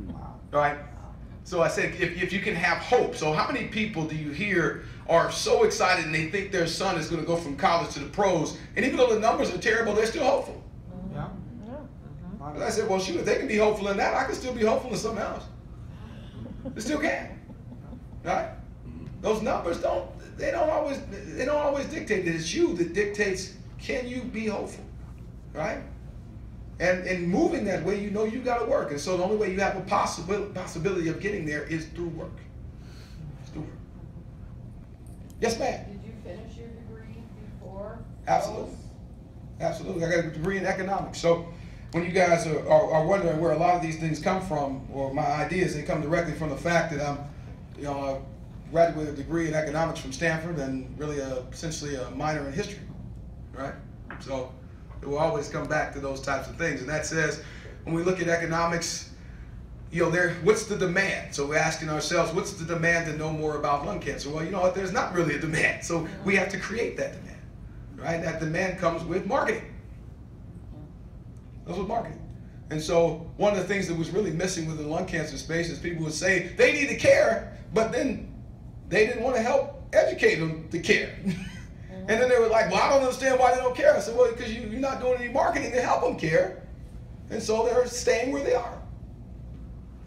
Wow. Right? So I said, if you can have hope. So how many people do you hear are so excited and they think their son is going to go from college to the pros, and even though the numbers are terrible, they're still hopeful? Yeah. And I said, well, shoot, if they can be hopeful in that, I can still be hopeful in something else. They still can. Right? Those numbers don't always dictate that. It's you that dictates, can you be hopeful? Right? And moving that way, you know you got to work. And so the only way you have a possibility of getting there is through work. It's through work. Yes, ma'am. Did you finish your degree before? Absolutely. Absolutely. I got a degree in economics. So when you guys are wondering where a lot of these things come from, or my ideas, they come directly from the fact that I graduated a degree in economics from Stanford and really essentially a minor in history, right? So it will always come back to those types of things. And that says, when we look at economics, what's the demand? So we're asking ourselves, what's the demand to know more about lung cancer? Well, you know what? There's not really a demand. So we have to create that demand, right? That demand comes with marketing. That's with marketing. And so one of the things that was really missing with the lung cancer space is people would say they need to care, but then they didn't want to help educate them to care. And then they were like, well, I don't understand why they don't care. I said, well, because you're not doing any marketing to help them care. And so they're staying where they are,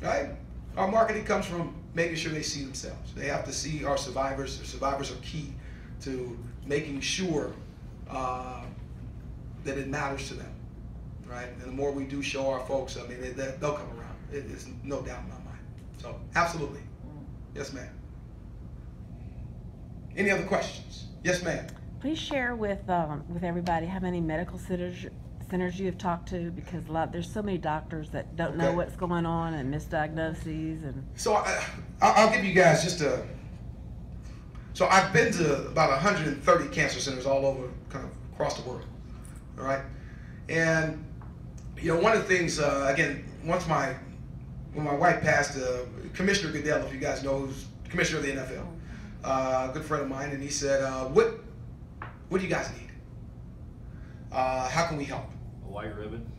right? Our marketing comes from making sure they see themselves. They have to see our survivors. Our survivors are key to making sure that it matters to them, right? And the more we do show our folks, I mean, they'll come around. It's no doubt in my mind. So, absolutely. Yes, ma'am. Any other questions? Yes, ma'am. Please share with everybody how many medical centers you have talked to, because there's so many doctors that don't know what's going on and misdiagnoses and. So I'll give you guys just a. So I've been to about 130 cancer centers all over, kind of across the world. All right, and one of the things again, when my wife passed, Commissioner Goodell, if you guys know, who's commissioner of the NFL, a good friend of mine, and he said, what do you guys need? How can we help? A white ribbon.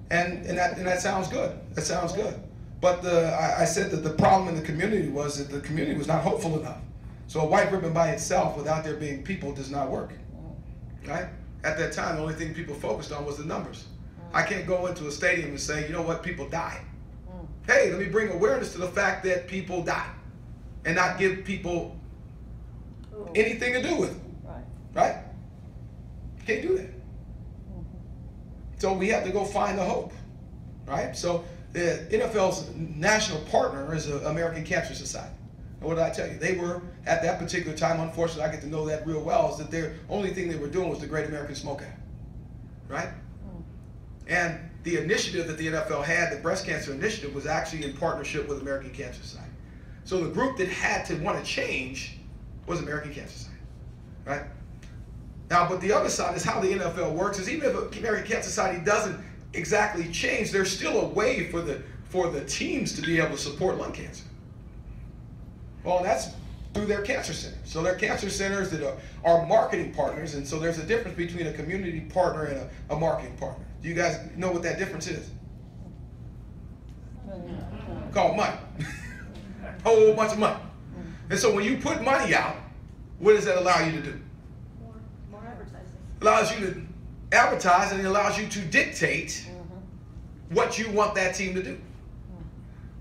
And that sounds good. That sounds good. But I said that the problem in the community was that the community was not hopeful enough. So a white ribbon by itself, without there being people, does not work. Right? At that time, the only thing people focused on was the numbers. I can't go into a stadium and say, you know what, people die. Hey, let me bring awareness to the fact that people die, and not give people anything to do with it. Right? You can't do that. So we have to go find the hope, right? So the NFL's national partner is the American Cancer Society. And what did I tell you? They were, at that particular time, unfortunately, I get to know that real well, is that their only thing they were doing was the Great American Smokeout, right? And the initiative that the NFL had, the breast cancer initiative, was actually in partnership with American Cancer Society. So the group that had to want to change was American Cancer Society, right? Now, but the other side is how the NFL works is even if American Cancer Society doesn't exactly change, there's still a way for the teams to be able to support lung cancer. Well, that's through their cancer centers. So they're cancer centers that are marketing partners, and so there's a difference between a community partner and a marketing partner. Do you guys know what that difference is? Called money. A whole bunch of money. And so when you put money out, what does that allow you to do? More advertising. Allows you to advertise, and it allows you to dictate what you want that team to do.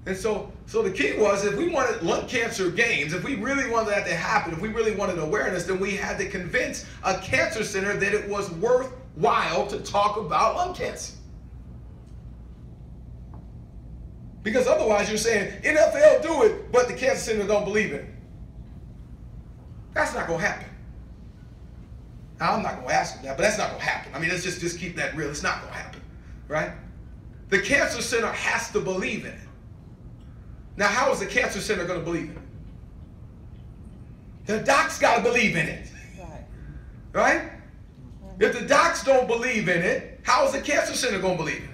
And so the key was, if we wanted lung cancer games, if we really wanted that to happen, if we really wanted awareness, then we had to convince a cancer center that it was worthwhile to talk about lung cancer. Because otherwise you're saying, NFL do it, but the cancer center don't believe it. That's not going to happen. Now, I'm not going to ask them that, but that's not going to happen. I mean, let's just keep that real. It's not going to happen, right? The cancer center has to believe in it. Now, how is the cancer center going to believe in it? The docs got to believe in it, right? If the docs don't believe in it, how is the cancer center going to believe in it?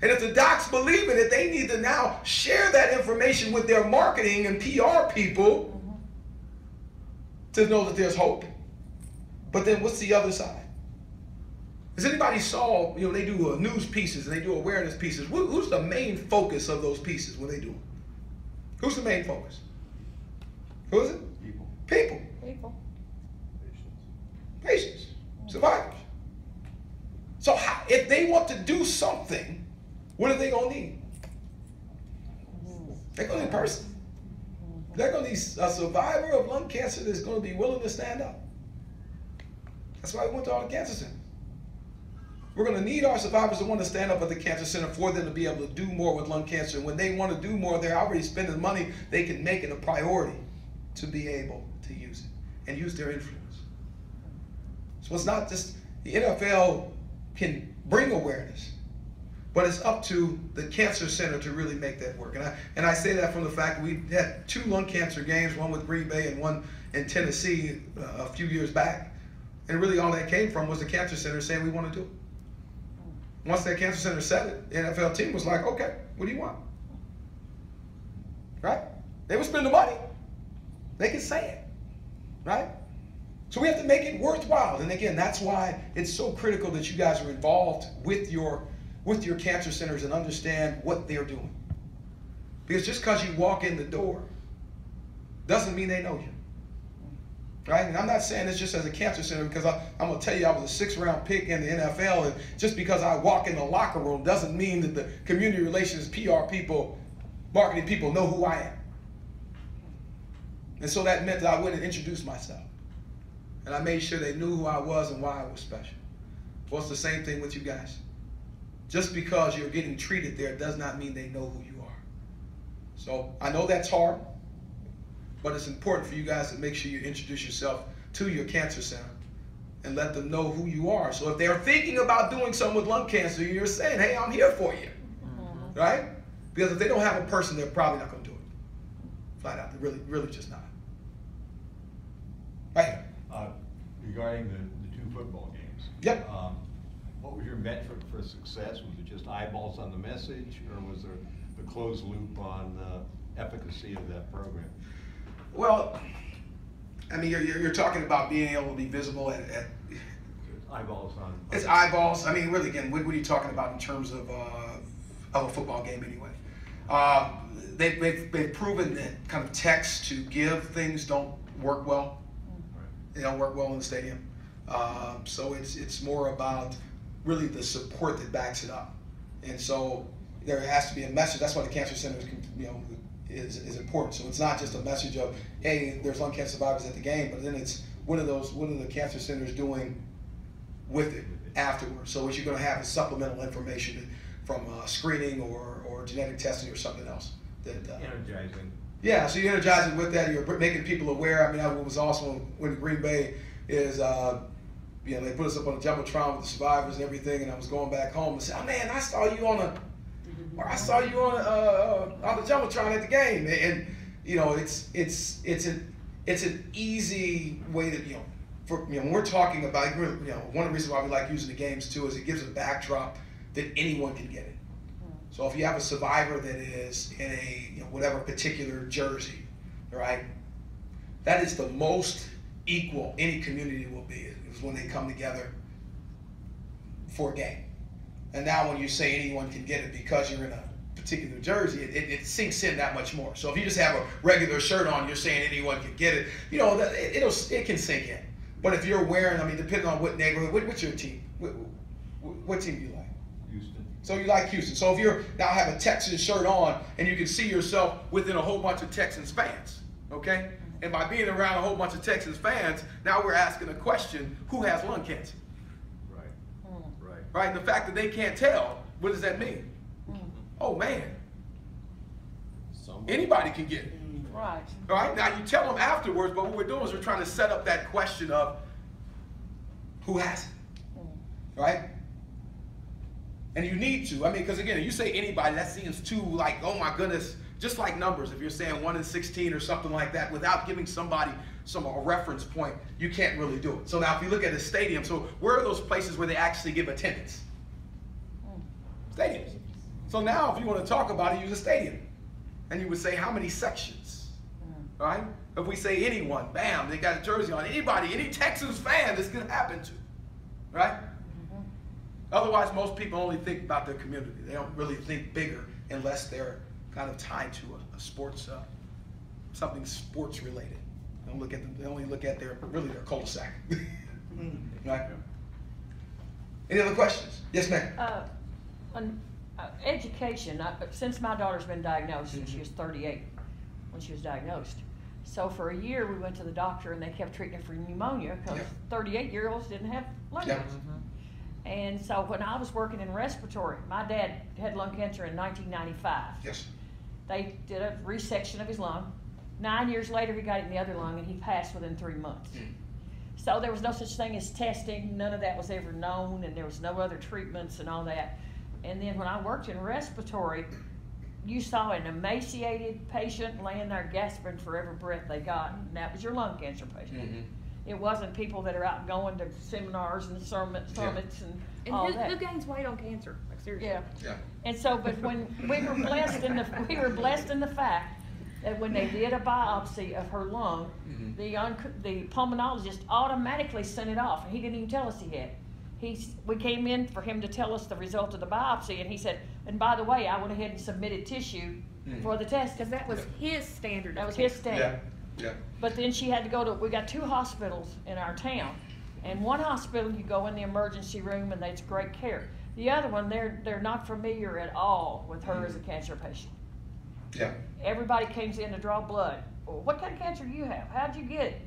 And if the docs believe in it, they need to now share that information with their marketing and PR people to know that there's hope. But then what's the other side? Has anybody saw, they do news pieces and they do awareness pieces. Who's the main focus of those pieces when they do them? Who's the main focus? Who is it? People. People. People. Patients. Survivors. So if they want to do something, what are they going to need? They're going to need a person. They're going to need a survivor of lung cancer that's going to be willing to stand up. That's why we went to all the cancer centers. We're going to need our survivors to want to stand up at the cancer center for them to be able to do more with lung cancer. And when they want to do more, they're already spending money. They can make it a priority to be able to use it and use their influence. So it's not just the NFL can bring awareness, but it's up to the cancer center to really make that work. And I say that from the fact that we had 2 lung cancer games, one with Green Bay and one in Tennessee a few years back. And really all that came from was the cancer center saying we want to do it. Once that cancer center said it, the NFL team was like, okay, what do you want? right? They would spend the money. They can say it, right? So we have to make it worthwhile. And again, that's why it's so critical that you guys are involved with your cancer centers and understand what they're doing. Because just because you walk in the door doesn't mean they know you. Right? And I'm not saying this just as a cancer center, because I'm going to tell you I was a 6th-round pick in the NFL, and just because I walk in the locker room doesn't mean that the community relations, PR people, marketing people know who I am. And so that meant that I went and introduced myself. And I made sure they knew who I was and why I was special. Well, it's the same thing with you guys. Just because you're getting treated there does not mean they know who you are. So I know that's hard, but it's important for you guys to make sure you introduce yourself to your cancer center and let them know who you are. So if they're thinking about doing something with lung cancer, you're saying, hey, I'm here for you, right? Because if they don't have a person, they're probably not going to do it. Flat out, they're really just not. Right here. Regarding the 2 football games. Yep. What was your metric for success? Was it just eyeballs on the message, or was there the closed loop on the efficacy of that program? Well, I mean, you're talking about being able to be visible at eyeballs on. It's eyeballs. I mean, really, again, what are you talking about in terms of a football game anyway? They've proven that kind of text to give things don't work well. They don't work well in the stadium. So it's more about really the support that backs it up. And so there has to be a message. That's why the cancer center is important. So it's not just a message of, hey, there's lung cancer survivors at the game, but then it's what are the cancer centers doing with it afterwards. So what you're going to have is supplemental information from screening or genetic testing or something else. That energizing. Yeah, so you're energizing with that. You're making people aware. I mean, what was awesome when Green Bay is, they put us up on the jumbotron with the survivors and everything, and I was going back home and said, oh man, I saw you on the jumbotron at the game, and it's an easy way to when we're talking about one of the reasons why we like using the games too is it gives a backdrop that anyone can get it. So if you have a survivor that is in a whatever particular jersey, right, that is the most equal any community will be is when they come together for a game. And now when you say anyone can get it because you're in a particular jersey, it sinks in that much more. So if you just have a regular shirt on, you're saying anyone can get it, it can sink in. But if you're wearing, I mean, depending on what neighborhood, what's your team? What team do you like? Houston. So you like Houston. So if you're now have a Texans shirt on and you can see yourself within a whole bunch of Texans fans, okay? And by being around a whole bunch of Texans fans, now we're asking a question, who has lung cancer? Right? And the fact that they can't tell, what does that mean? Oh man, anybody can get it. Right. All right, now you tell them afterwards, but what we're doing is we're trying to set up that question of who has it, right? And you need to, I mean, because again, if you say anybody, that seems too like, oh my goodness, just like numbers. If you're saying 1 in 16 or something like that, without giving somebody a reference point, you can't really do it. So now if you look at a stadium, so where are those places where they actually give attendance? Stadiums. So now if you want to talk about it, use a stadium. And you would say how many sections, right? If we say anyone, bam, they got a jersey on. Anybody, any Texans fan this could happen to, right? Otherwise, most people only think about their community. They don't really think bigger unless they're kind of tied to a sports, something sports related. They only look at their cul-de-sac. Right? Any other questions? Yes, ma'am. On education, since my daughter's been diagnosed, and she was 38 when she was diagnosed. So for a year, we went to the doctor, and they kept treating her for pneumonia because 38-year-olds didn't have lung cancer. And so when I was working in respiratory, my dad had lung cancer in 1995. Yes. They did a resection of his lung. 9 years later, he got it in the other lung, and he passed within 3 months. So there was no such thing as testing. None of that was ever known, and there was no other treatments and all that. And then when I worked in respiratory, you saw an emaciated patient laying there gasping for every breath they got, and that was your lung cancer patient. It wasn't people that are out going to seminars and summits and all that. Who gains weight on cancer? Like seriously. Yeah. And so, but when we were blessed in the fact that when they did a biopsy of her lung, the pulmonologist automatically sent it off, and he didn't even tell us he had. We came in for him to tell us the result of the biopsy, and he said, and by the way, I went ahead and submitted tissue for the test. Because that was his standard. That was his standard. Yeah. But then she had to go to, we got 2 hospitals in our town. And one hospital, you go in the emergency room and that's great care. The other one, they're not familiar at all with her as a cancer patient. Yeah. Everybody comes in to draw blood. Well, what kind of cancer do you have? How'd you get it?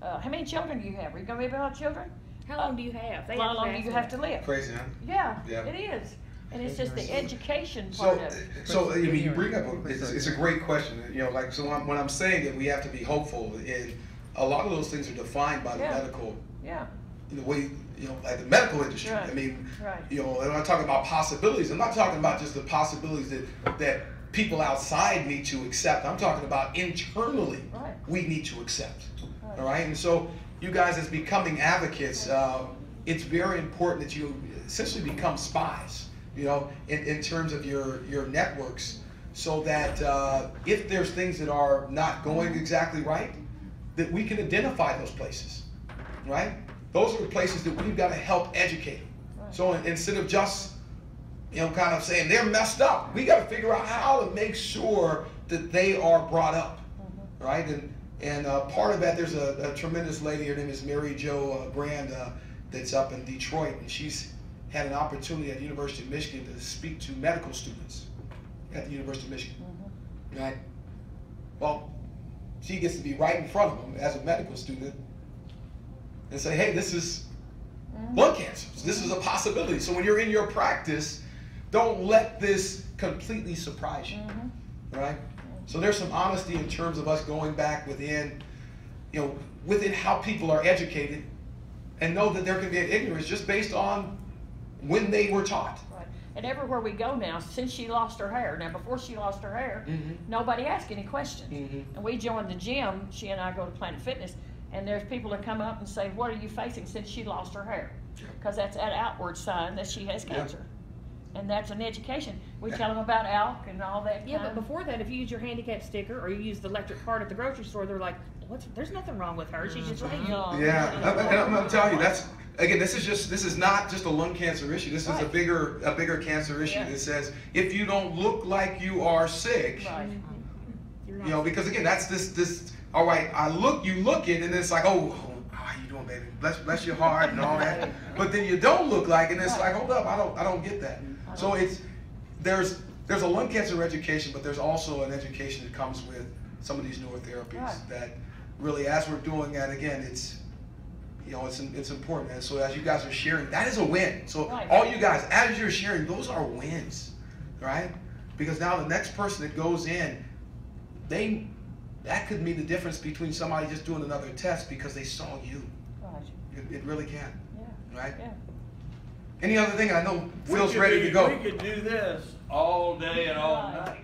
How many children do you have? Are you going to be able to have children? How long do you have? How long do you have to live? Crazy, huh? Yeah, it is. And it's just the education part of it. So I mean, you bring up, it's a great question. You know, like, so when I'm saying that we have to be hopeful, and a lot of those things are defined by the medical, in the way, you know, like the medical industry. I mean, you know, when I talk about possibilities, I'm not talking about just the possibilities that people outside need to accept. I'm talking about internally we need to accept. All right, and so you guys as becoming advocates, it's very important that you essentially become spies, you know, in terms of your networks, so that if there's things that are not going exactly right, that we can identify those places, right? Those are the places that we've got to help educate them. So instead of just, you know, kind of saying they're messed up, we got to figure out how to make sure that they are brought up, right? And part of that, there's a tremendous lady, her name is Mary Jo Brand, that's up in Detroit, and she's had an opportunity at the University of Michigan to speak to medical students at the University of Michigan, right? Well, she gets to be right in front of them as a medical student and say, hey, this is lung cancer. This is a possibility. So when you're in your practice, don't let this completely surprise you, right? So there's some honesty in terms of us going back within, you know, within how people are educated, and know that there can be an ignorance just based on when they were taught. Right. And everywhere we go now, since she lost her hair, now before she lost her hair, nobody asked any questions. And we joined the gym, she and I go to Planet Fitness, and there's people that come up and say, what are you facing since she lost her hair? Because that's an outward sign that she has cancer. And that's an education. We tell them about ALK and all that. Yeah, but before that, if you use your handicap sticker or you use the electric card at the grocery store, they're like, there's nothing wrong with her. She's just lazy. Yeah, and I'm gonna tell you, that's, again, this is not just a lung cancer issue. This is a bigger cancer issue that says if you don't look like you are sick, you know, because again, that's this. All right, you look it, and it's like, oh, how you doing, baby? Bless your heart and all that. But then you don't look like it, and it's like, hold up, I don't get that. So there's a lung cancer education, but there's also an education that comes with some of these newer therapies that really, as we're doing that, again, it's, you know, it's important. And so as you guys are sharing, that is a win. So all you guys, as you're sharing, those are wins, right? Because now the next person that goes in, that could mean the difference between somebody just doing another test because they saw you. It really can, right? Any other thing? I know Will's ready to go. We could do this all day and all night.